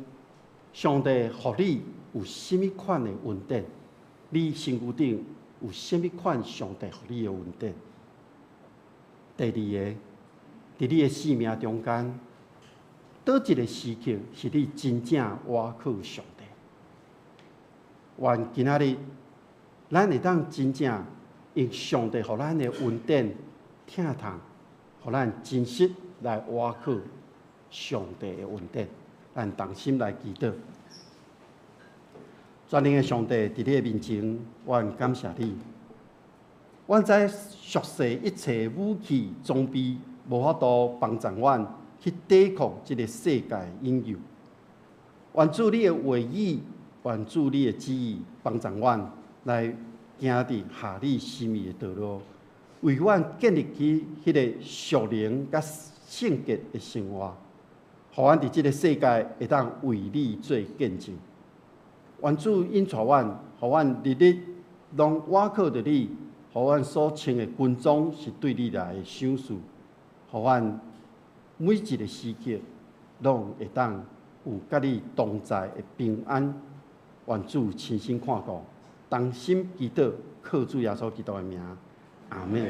上帝互你有甚物款的稳定？你身躯顶有甚物款上帝互你的稳定？第二个，伫你的生命中间，倒一个时刻是你真正倚靠上帝？愿今仔日，咱会当真正用上帝互咱的稳定、疼痛，互咱真实来倚靠上帝的稳定。咱同心来祈祷。全能的上帝，伫你的面前，阮感谢你。阮知俗世一切武器装备无法度帮助阮去抵抗这个世界的引诱。愿主你的话语，愿主你的旨意，帮助阮来行伫下你心意的道路，为阮建立起迄个属灵甲圣洁的生活，互阮伫这个世界会当为你做见证。愿主引带阮，互阮日日拢倚靠着你，互阮所穿的军装是对你来的赏赐，互阮每一个时刻拢会当有甲你同在的平安。愿主亲身看顾，同心祈祷，靠主耶稣基督的名，阿门。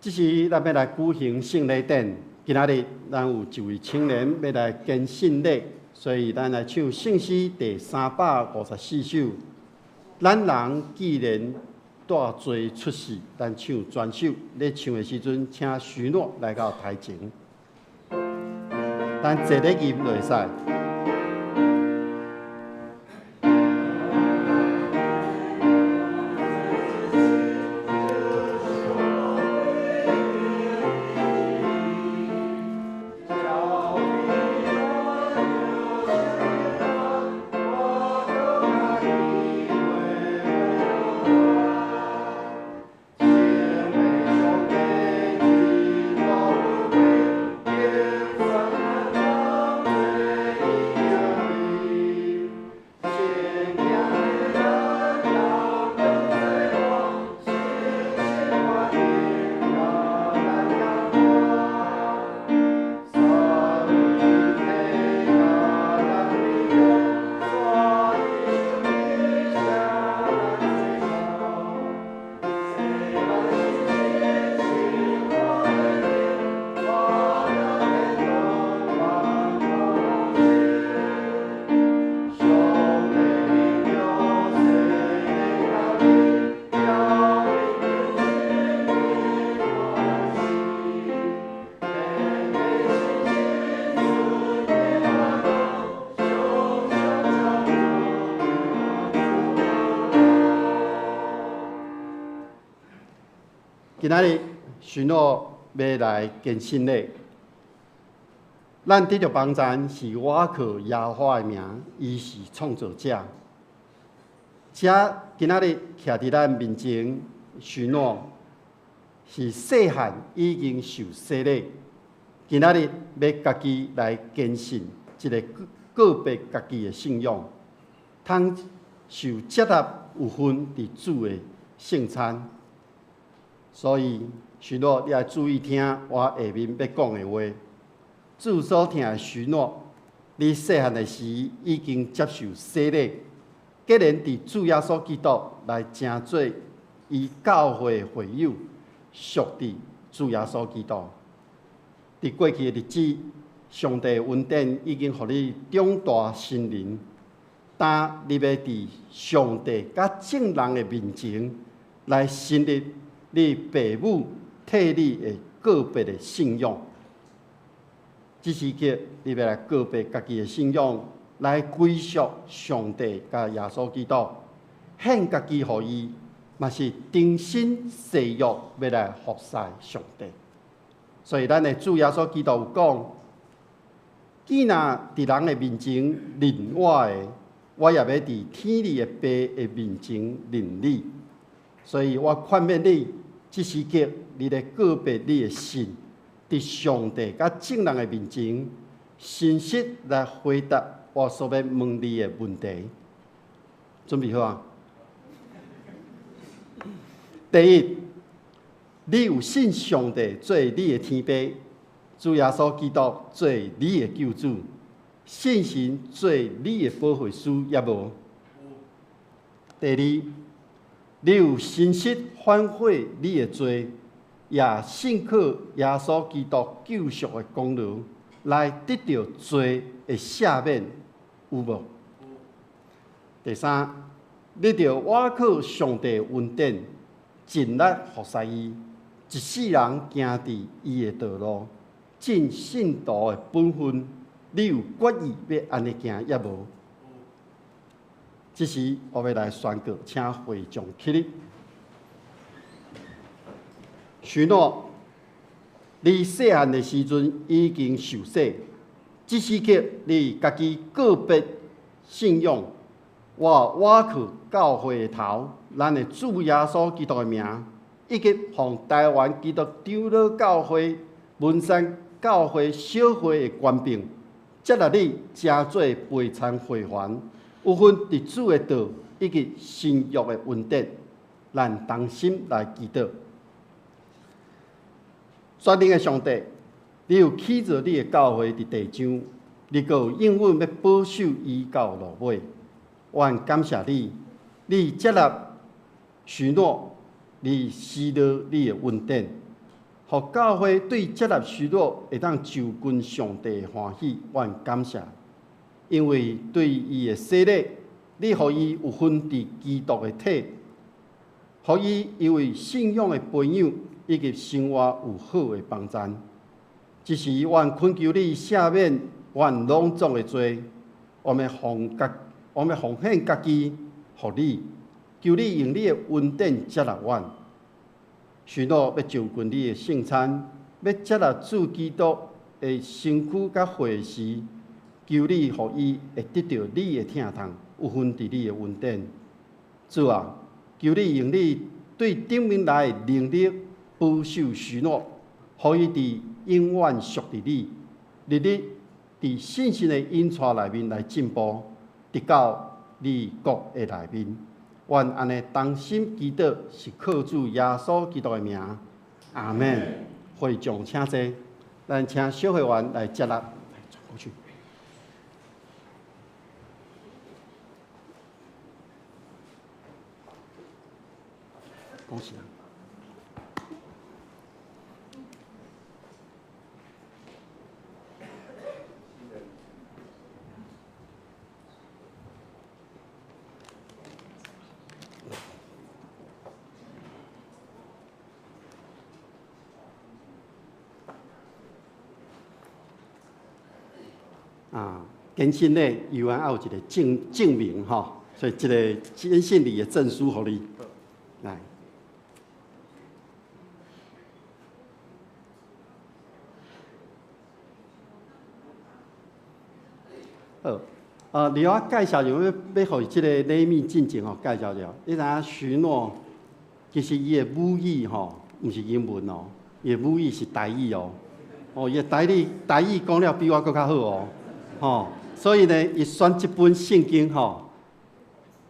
这是咱要来举行圣礼典，今仔日咱有一位青年要来献圣礼，所以咱来唱圣诗第354首。咱人既然带罪出世，咱唱全首。咧唱的时阵，请许诺来到台前，咱坐咧吟就会使。今仔日许诺要来献圣礼，咱得到帮助是倚靠耶和华的名，伊是创造者。且今仔日徛伫咱面前，许诺是细汉已经受洗礼，今仔日要家己来坚信一个个别家己的信仰，通受接纳有份伫主的圣餐。所以，许诺你要注意听我下面要讲的话。主所听的许诺，你细汉的时已经接受洗礼，既然伫主耶稣基督来成做伊教会的会友，属伫主耶稣基督。伫过去的日子，上帝的恩典已经互你长大成人，但你要伫上帝甲众人的面前来成立你父母替你的个别的信仰。这时刻，你要来个别家己的信仰，来归属上帝甲耶稣基督，献家己予伊，嘛是真心誓约要来服侍上帝。所以，咱的主耶稣基督有讲：既若伫人的面前认我的，我也要伫天里的爸的面前认你。所以我劝勉你，这时刻你来个别你的信。伫上帝甲众人的面前，诚实来回答我所要问你的问题。准备好啊？第一，你有信上帝做你的天父，主耶稣基督做你的救主，信神做你的保惠师，也无？第二，你有诚实反悔你的罪。也信靠耶稣基督救赎的功劳，来得到罪的赦免，有无？第三，你着倚靠上帝的恩典，尽力服侍伊，一世人行伫伊的道路，尽信徒的本分。你有决意要安尼行，也无？这时我要来宣告，请会众起立。许诺，你细汉的时阵已经受洗，这时刻你家己个别信仰，我靠教会的头，咱的主耶稣基督的名，以及向台湾基督长老教会、文山教会小会的官兵，接纳你加做陪参会员，有份伫主的道以及新约的恩典，咱同心来祈祷。全能的上帝，你有起造你的教会伫地上，你阁有应允要保守伊到落尾。我感谢你，你接纳许诺，你施了你的恩典，互教会对接纳许诺会当就近上帝的欢喜。我感谢，因为对伊的洗礼，你互伊有份伫基督的体，互伊因为信仰的培养。以及生活有好的帮助。只是愿恳求你赦免阮拢总的罪，我们奉献家己，互你，求你用你的恩典接纳阮。许诺要就近你的圣餐，要接纳主基督的身躯甲血时，求你互伊会得到你的疼痛，有份伫你的恩典。主啊，求你用你对顶面来的能力。保守许诺，互伊伫永远属伫你，日日伫信心的引带内面来进步，直到你国的内面。愿安尼同心祈祷，是靠主耶稣基督的名，阿门。会众请坐，咱请小会员来接纳，来转过去。恭喜啊！坚信呢，有还有一个证明吼，所以这个坚信你的证书互你来。好，另外介绍就要互这个礼物进前吼介绍了，你知影许诺其实伊的母语吼，毋是英文哦，伊的母语是台语哦。哦，伊的台语讲了比我搁较好哦。吼，所以呢，伊选这本圣经吼，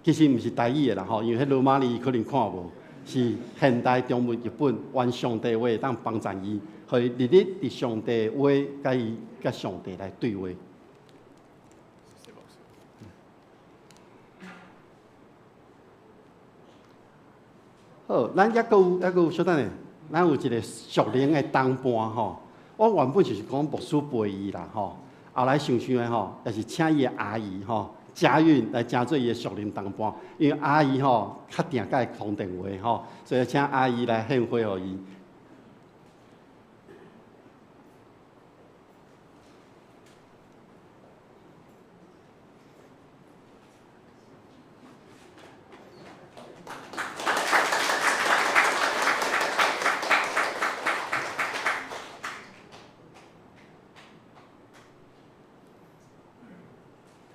其实毋是台语的啦吼，因为迄罗马字可能看无，是现代中文一本原上帝话当帮助伊，互伊日日伫上帝话甲上帝来对话。好，咱还佫有小等下，咱有一个属灵的同伴吼。我原本就是讲牧师陪伊啦吼，后来想想的吼，也是请伊的阿姨吼佳韵来当做伊的属灵同伴，因为阿姨吼较定甲伊通电话吼，所以请阿姨来献花互伊。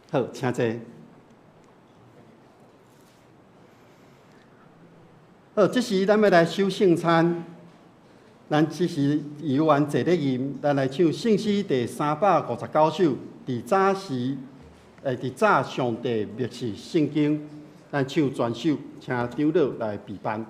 好，请坐。好，这时咱要来守圣餐。咱这时游完坐咧吟，咱来唱圣诗第359首。伫早时，伫早上帝默示圣经，咱唱全首，请长老来备班。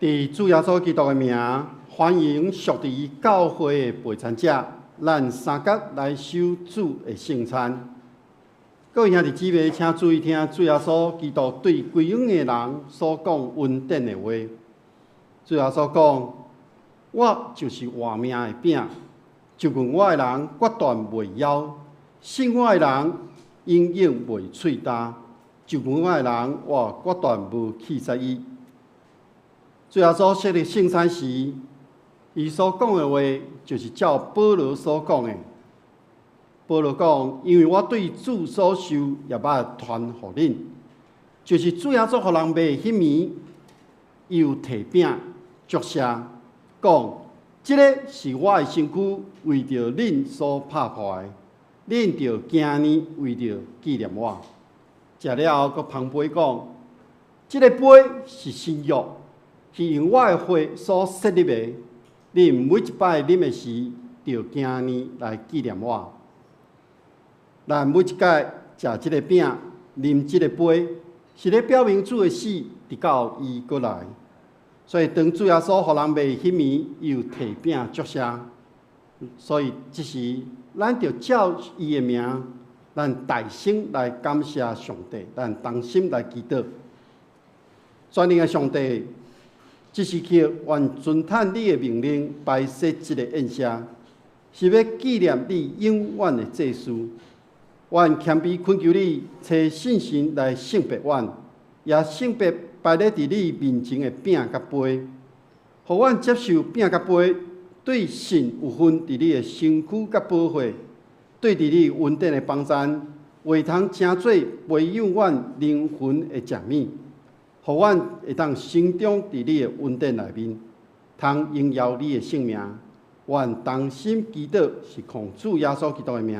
伫主耶稣基督的名，欢迎属伫教会的陪餐者，咱三角来守主的圣餐。各位兄弟姊妹，请注意听主耶稣基督对归养的人所讲恩典的话。主耶稣讲：“我就是活命的饼，就问我的人决断袂枵，信我的人永远袂喙焦，就问我的人我决断无弃杀伊。”主耶稣设立圣餐时，伊所讲的话，就是照保罗所讲的。保罗讲：“因为我对主所受也捌传互恁，就是主耶稣互人卖迄暝，伊有摕饼祝谢，讲：即个是我的身躯，为着恁所拍破的，恁着今年为着纪念我。食了后，佫旁杯讲：即个杯是新约。”是用我的血所设立的，恁每一摆啉的时，就今年来纪念我。咱每一届食即个饼、啉即个杯，是咧表明主的死，直到伊过来。所以当主耶稣互人卖迄暝，伊有摕饼祝谢。所以即时，咱着照伊的名，咱大声来感谢上帝，咱同心来祈祷。全能的上帝。这时刻愿遵探你的命令，摆设这个宴席，是要纪念你永远的祭司。愿谦卑恳求你，找信心来圣别阮，也圣别摆咧伫你面前的饼甲杯，互阮接受饼甲杯，对神有份伫你的身躯甲保护，对伫你恩典的帮赞，话通成做培养阮灵魂的食物，互阮会当成长伫你的恩典内面，通荣耀你的圣名。愿同心祈祷，是奉主耶稣基督的名，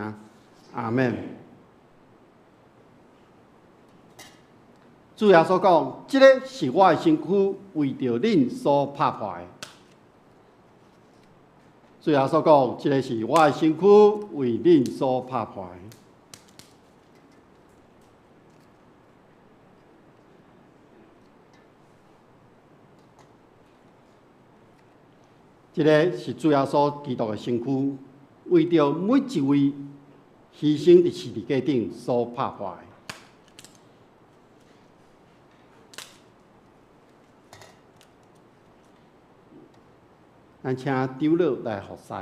阿门。主耶稣讲：“这个是我的身躯，为着恁所拍破的。”主耶稣讲：“这个是我的身躯，为恁所拍破的。”这个是主耶稣基督的身躯，为着每一位牺牲伫十字架顶所拍破的。咱请长老来服侍。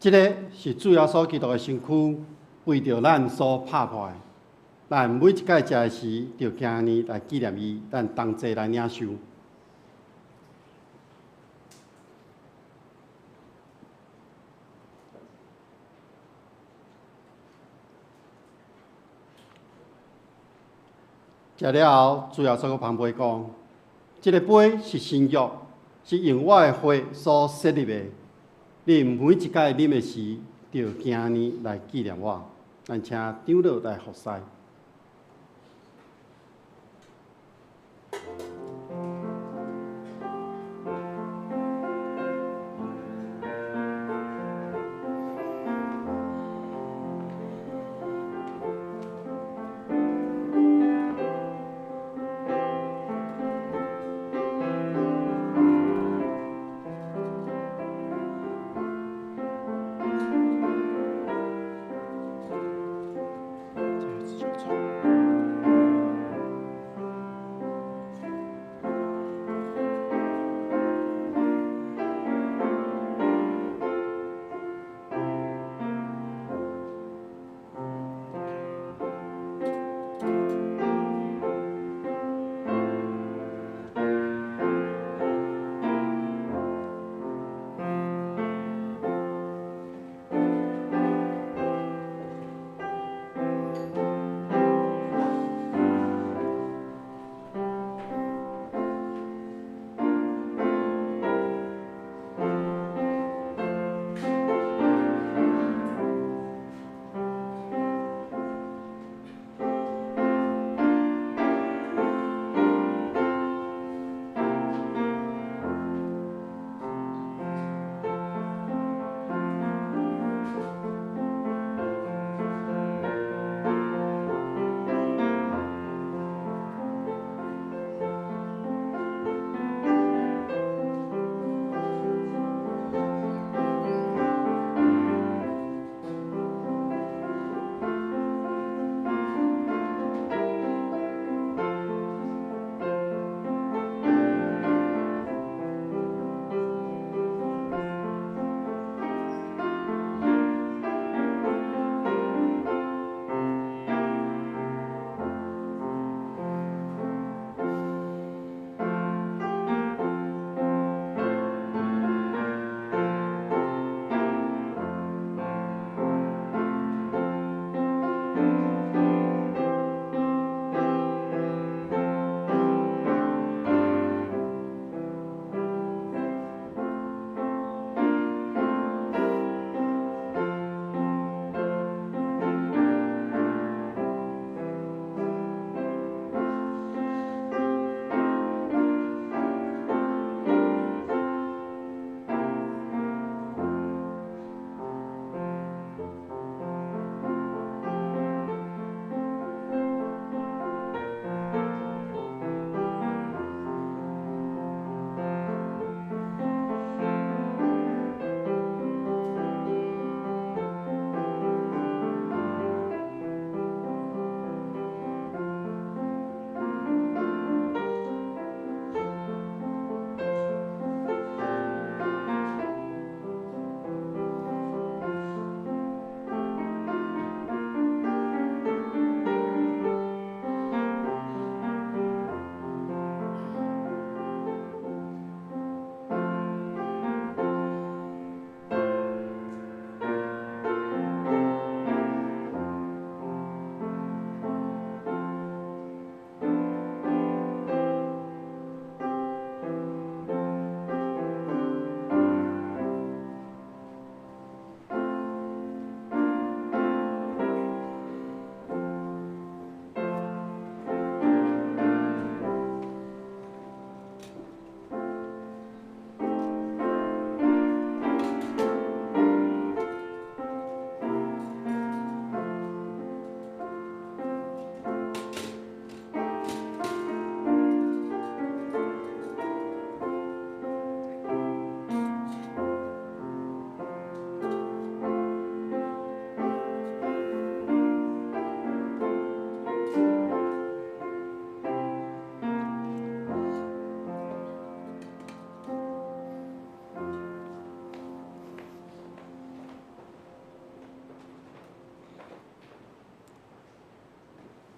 这个是主耶稣基督的身躯，为着咱所拍破的。咱每一届食的时，就今年来纪念伊，咱同齐来领受。食了后，主耶稣搁旁边讲：，这个杯是新约，是用我的血所设立的。你每一届啉的时，就今年来纪念我。咱请长老来服侍。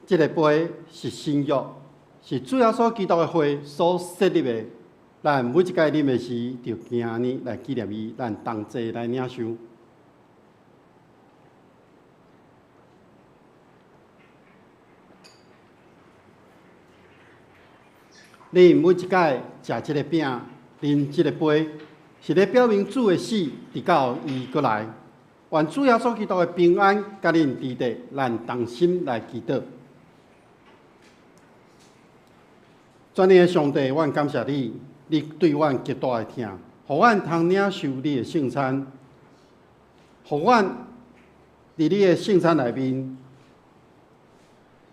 这个杯是新约，是主要所基督的会所设立的。咱每一届啉的时，就今日来纪念伊，咱同齐来领受。你每一届食这个饼，啉这个杯，是咧表明主的死，直到伊过来。愿主要所基督的平安，甲恁伫地，咱同心来祈祷。全能的上帝，阮感谢你，你对阮极大的疼，互阮通领受你的圣餐，互阮伫你的圣餐内面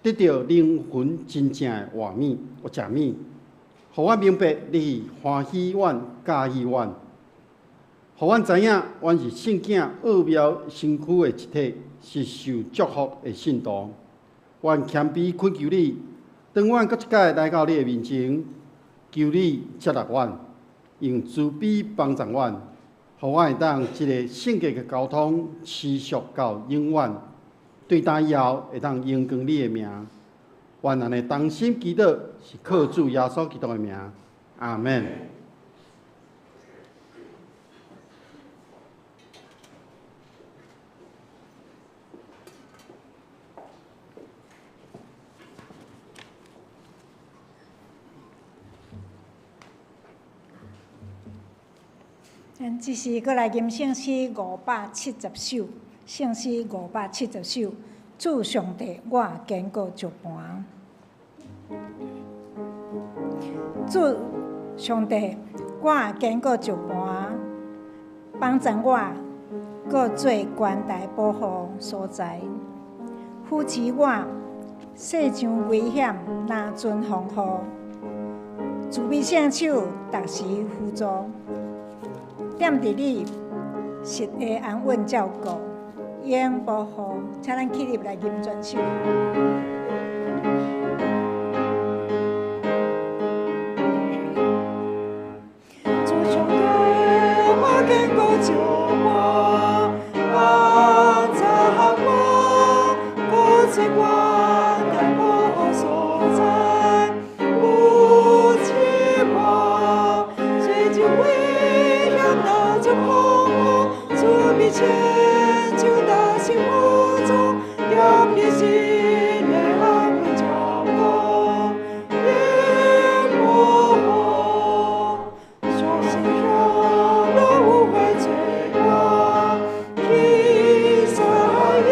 得到灵魂真正的活米、食米，互阮明白你欢喜阮、喜阮，互阮知影，阮是圣囝奥妙身躯的一体，是受祝福的信徒。阮谦卑恳求你。当阮搁一届来到你的面前，求你接纳阮，用慈悲帮助阮，互阮会当一个圣洁的交通持续到永远，对当以后会当荣光你的名。愿咱的同心祈祷是靠主耶稣基督的名，阿门。这是过来吟圣诗570首，圣诗570首。主上帝，我经过石盘。主上帝，我经过石盘，帮助我，搁做关台保护所在，扶持我，世上危险若准防护，慈悲圣手，逐时辅助。踮伫你实的安稳照顾，永保护，请咱起立来吟全首。主上帝，我经过石盘，帮助我，搁做关台保护所在，扶持我，随着慈悲千手大心护助，让你心内安稳照顾，因保护，相信上路无悔罪过，去撒因，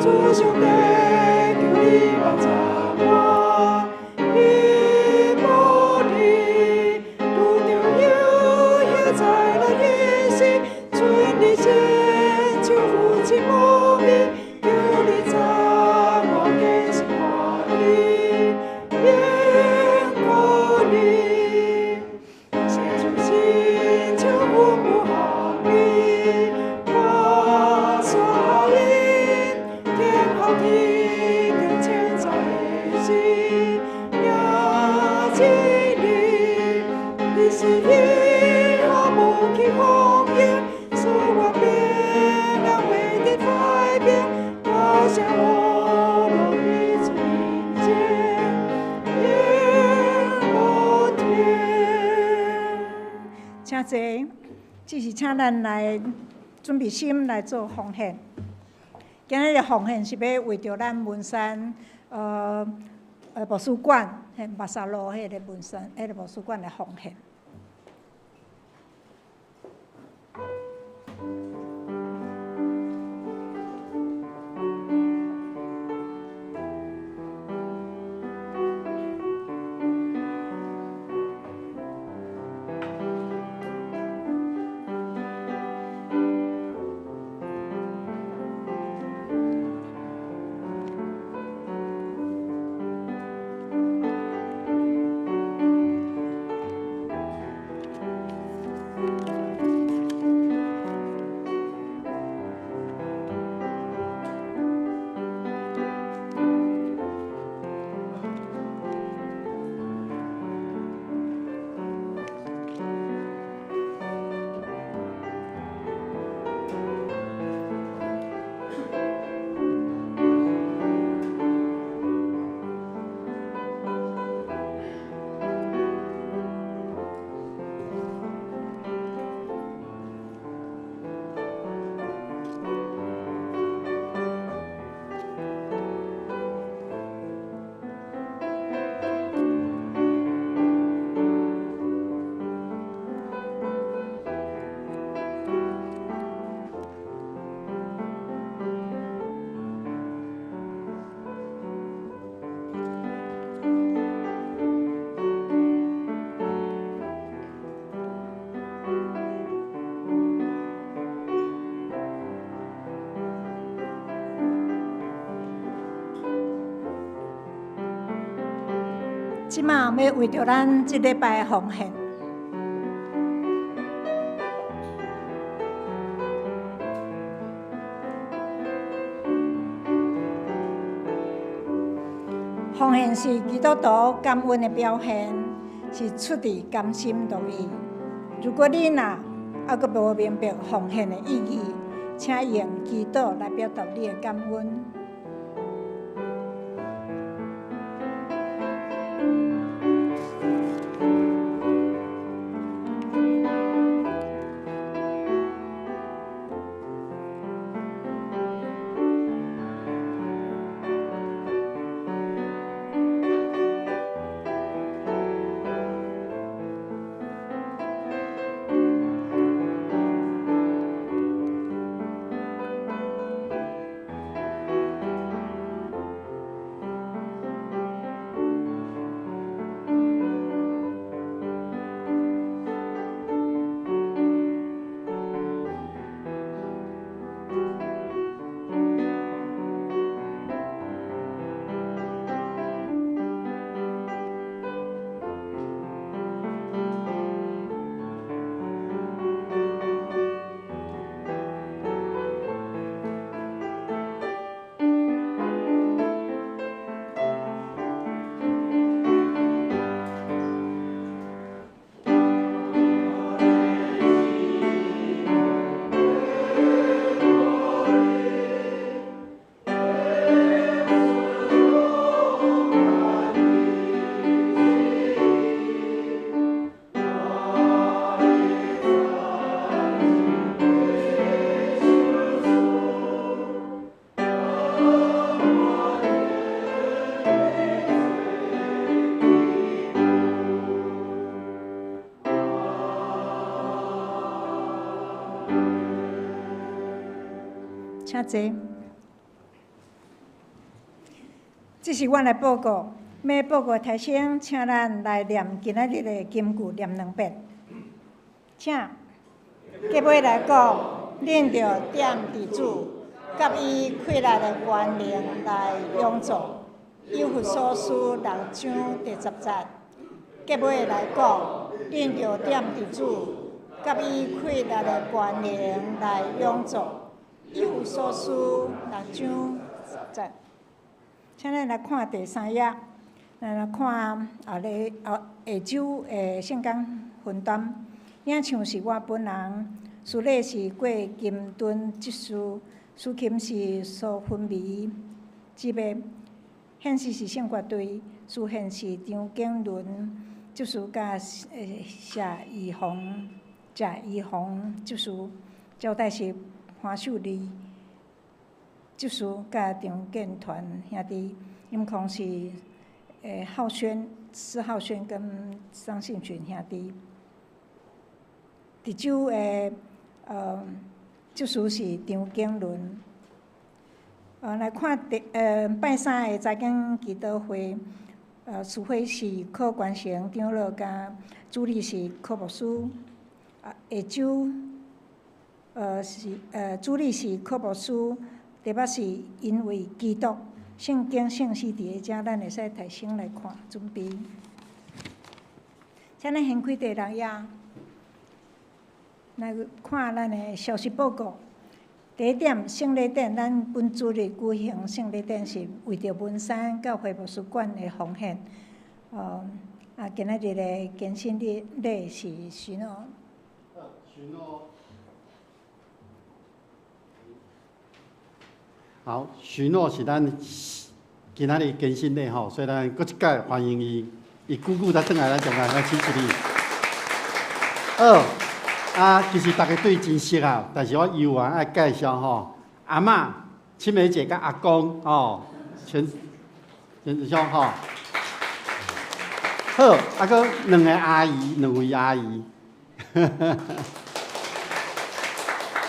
主上帝求你帮助我，因无你，路中有也在那日时。你千手扶持无边，求你赞我坚信看你，应可你，心中心就不行你，我所因天后地更千载心，也记你，你是以后无去风烟。我变了，为的改变，我想我容易纯洁，也无天。请坐，只是请咱来准备心来做奉献。今日的奉献是要为着咱文山图书馆，马沙路迄个文山个图书馆来奉献。即马要为着咱即礼拜的奉献，奉献是基督徒感恩的表现，是出自甘心乐意。如果你若还阁无明白奉献的意义，请用祈祷来表达你的感恩。请坐。这是阮的报告。要报告提醒，请咱来念今仔日的金句，念2遍。请。结尾来讲，恁着点伫主，甲伊快乐的关联来永做。以弗所书6章第10节。结尾来讲，恁着点伫主，甲伊快乐的关联来永做。以弗所书6章10节，请咱来看第3页，咱来看下周的圣经分担。领唱是我本人，司礼是郭金敦执事，司琴是苏芬美姊妹，献诗是圣乐队，司献是张景伦执事，甲谢义宏执事，招待是潘秀丽执事，甲张建团兄弟，音控是施浩轩跟张信群兄弟。第周的执事是张景伦。来看拜3的早间祈祷会，司会是柯关成长老，甲主理是柯牧师。下周主理是柯牧师，题目是因为基督。圣经圣诗伫个遮，咱会使提醒来看准备。请咱掀开第6页，来看咱的消息报告。第一点，圣礼典，咱本主日举行圣礼典是为着文山教会牧师馆的奉献。今仔日的更新礼是巡逻。好，巡逻是咱今仔日更新礼吼，所以咱搁一届欢迎伊久久才转来，咱从来支持你。其实大家对真熟啊，但是我犹原爱介绍吼，阿嬷、青梅姐甲阿公吼，全上吼。好，搁2位阿姨，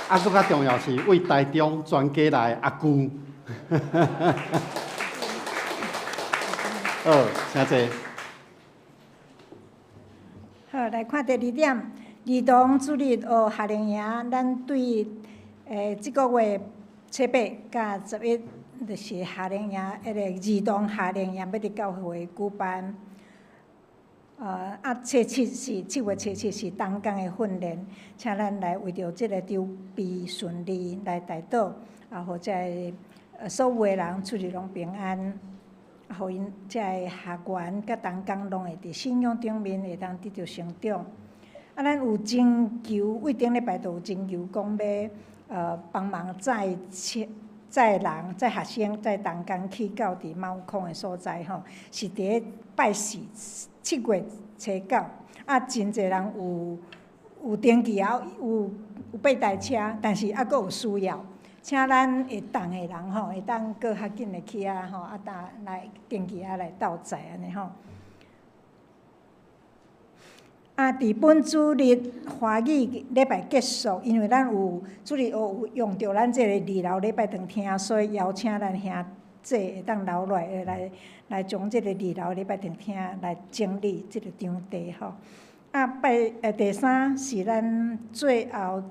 搁较重要是为台中全家来阿姑。好，请坐。好，来看第2点，儿童主日学夏令营，咱对即个月7、8甲11，就是夏令营，儿童夏令营要伫教会举办。初七是7月初七是东港的训练，请咱来为着即个筹备顺利来带导，互遮所有的人出入拢平安，互因遮个学员甲东港拢会伫信仰顶面会当得到成长。咱有征求，为顶礼拜就有征求讲要帮忙载人、载学生、载东港去到伫猫空的所在吼，是伫咧拜四7月初9。真侪人有登记啊，有8台车，但是还佫有需要，请咱会当的人吼，会当佫较紧的去吼，来登记来斗载安尼吼。伫本主日华语礼拜结束，因为咱有主日有用到咱这个2楼礼拜堂厅，所以邀请咱兄弟会当留落来将这个2楼礼拜堂厅来整理这个场地吼。第3是咱最后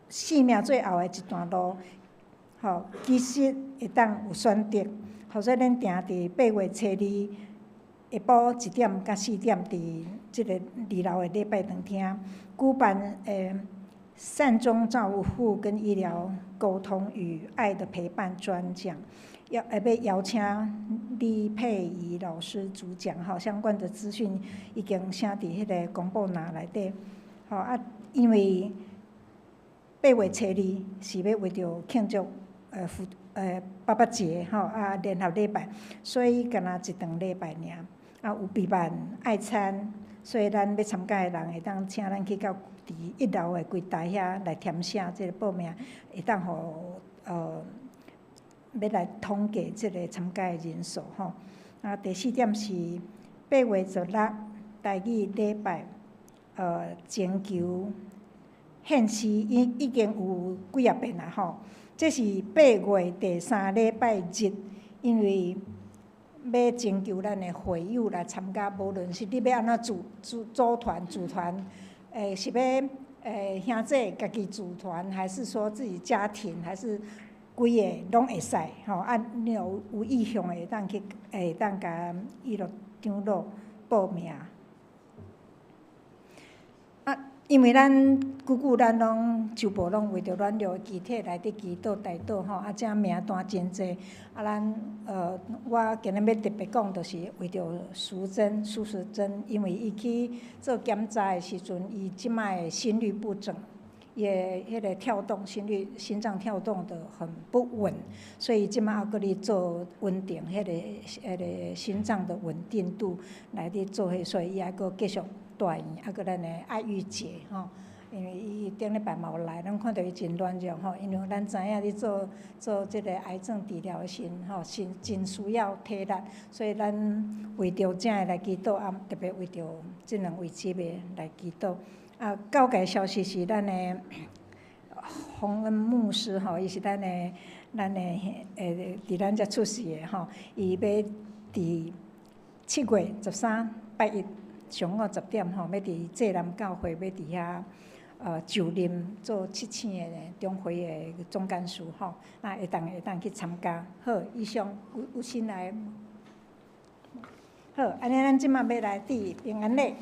生命最后的一段路，吼，其实会当有选择，所以咱定伫8月初2。下晡1点到4点，伫即个2楼的礼拜堂厅举办善终照护跟医疗沟通与爱的陪伴专讲，要邀请李佩仪老师主讲吼，相关的资讯已经写伫迄个公布栏内底。吼因为8月初2是要为着庆祝爸爸节吼联合礼拜，所以干那一顿礼拜尔。有备办爱餐，所以咱要参加的人会当请咱去到伫1楼的柜台遐来填写即个报名，会当互要来统计即个参加的人数吼。第4点是8月16台语礼拜，征求献诗已经有几遍啦吼。这是8月第3礼拜日，因为要征求咱的会友来参加，无论是你要安怎组团、是要兄弟家己组团，还是说自己家庭，还是规个拢会使吼。你有意向的会当甲娱乐场路报名。因为咱咱拢周报拢为着软弱的肢体来伫祈祷代祷吼，这名单真济。我今日要特别讲，就是为着苏时珍，因为伊去做检查的时阵，伊即摆的心律不整，也迄个跳动心脏跳动得很不稳，所以即摆还搁咧做稳定迄个心脏的稳定度来伫做迄，所以伊还搁继续。大院，搁咱的爱玉姐吼，因为伊顶礼拜嘛有来，咱看到伊真软弱吼，因为咱知影你做即个癌症治疗的时吼，真需要体力，所以咱为着这个来祈祷，特别为着即2位姊妹来祈祷。告解消息是咱的洪恩牧师吼，伊是咱的伫咱遮出世的吼，伊要伫7月13拜1。上午10点吼，要伫济南教会要伫遐就任做7星的中会的总干事吼，会当去参加。好，以上有新来。好，安尼咱即马要来伫平安礼。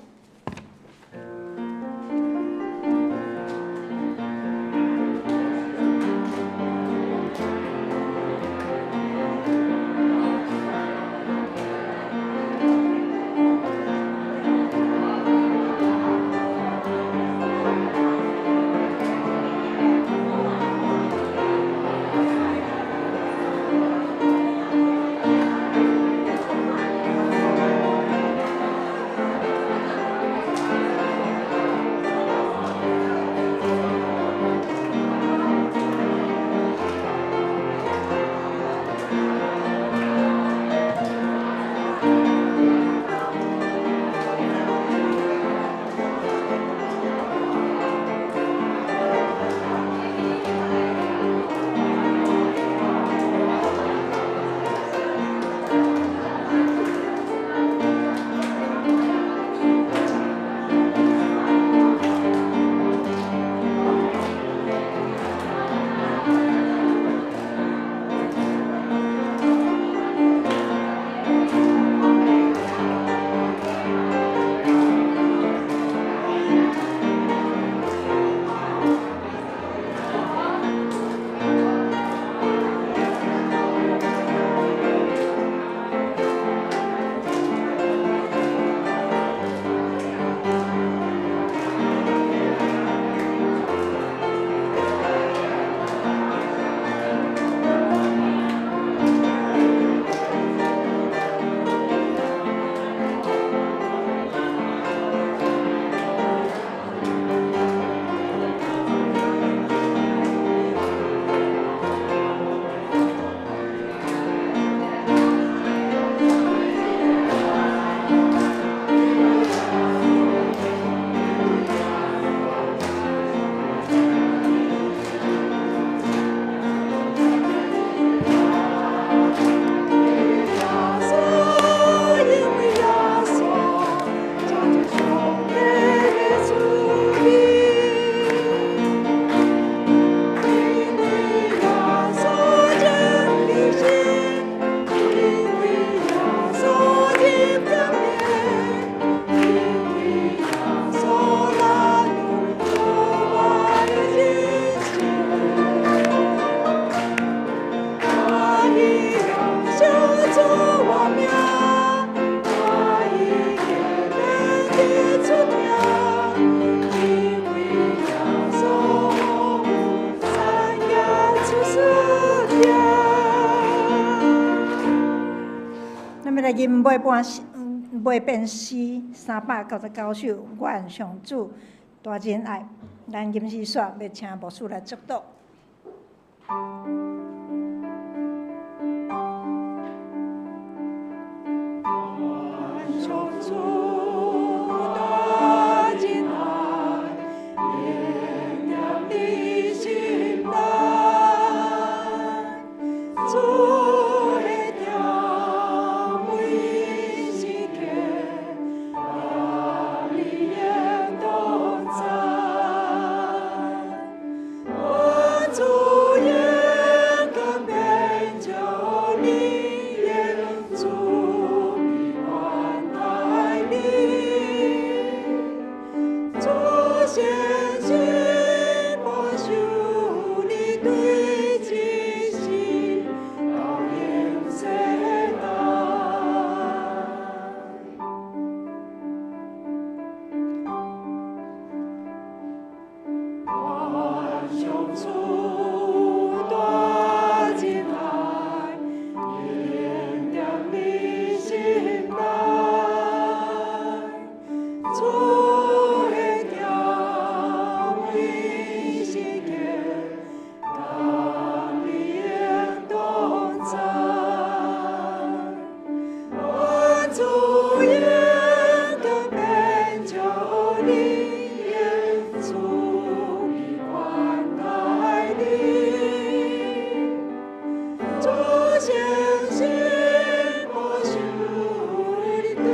咱要来吟尾变诗399首，愿上主大仁爱。咱吟诗选要请牧师来祝祷。上主大仁爱，应验你心内，主的调为世界，让你应同在。我主应更变就你耶主必关爱你，主先心莫修你对自己到永世代。愿上主大仁爱，应验你心内，主的调为世界，让你应同在。我主应更变就你耶主必关爱你，主先心莫修你对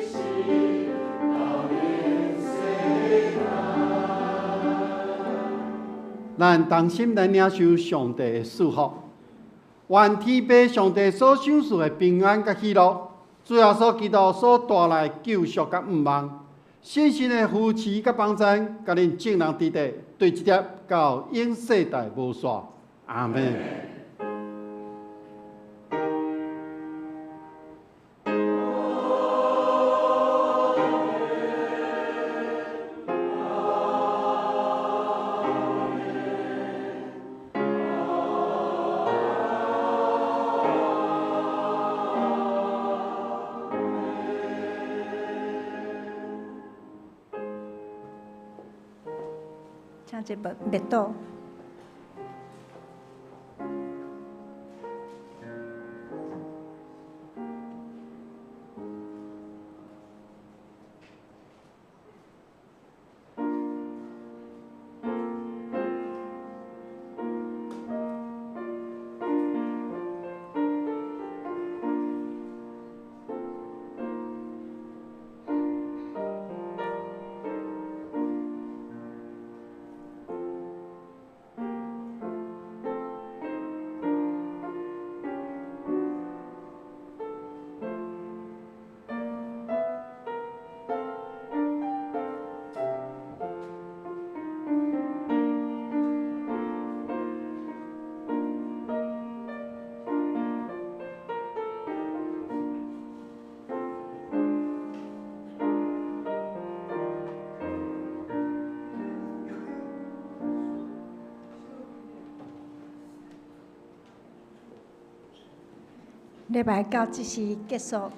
自己到永世咱同心来领受上帝的祝福，愿天父上帝所赏赐的平安甲喜乐，主耶稣基督所带来的救赎甲盼望，信心的扶持甲帮助，甲恁众人伫地，对一粒到永世代无煞。阿门。请这灭祷。礼拜到即时结束。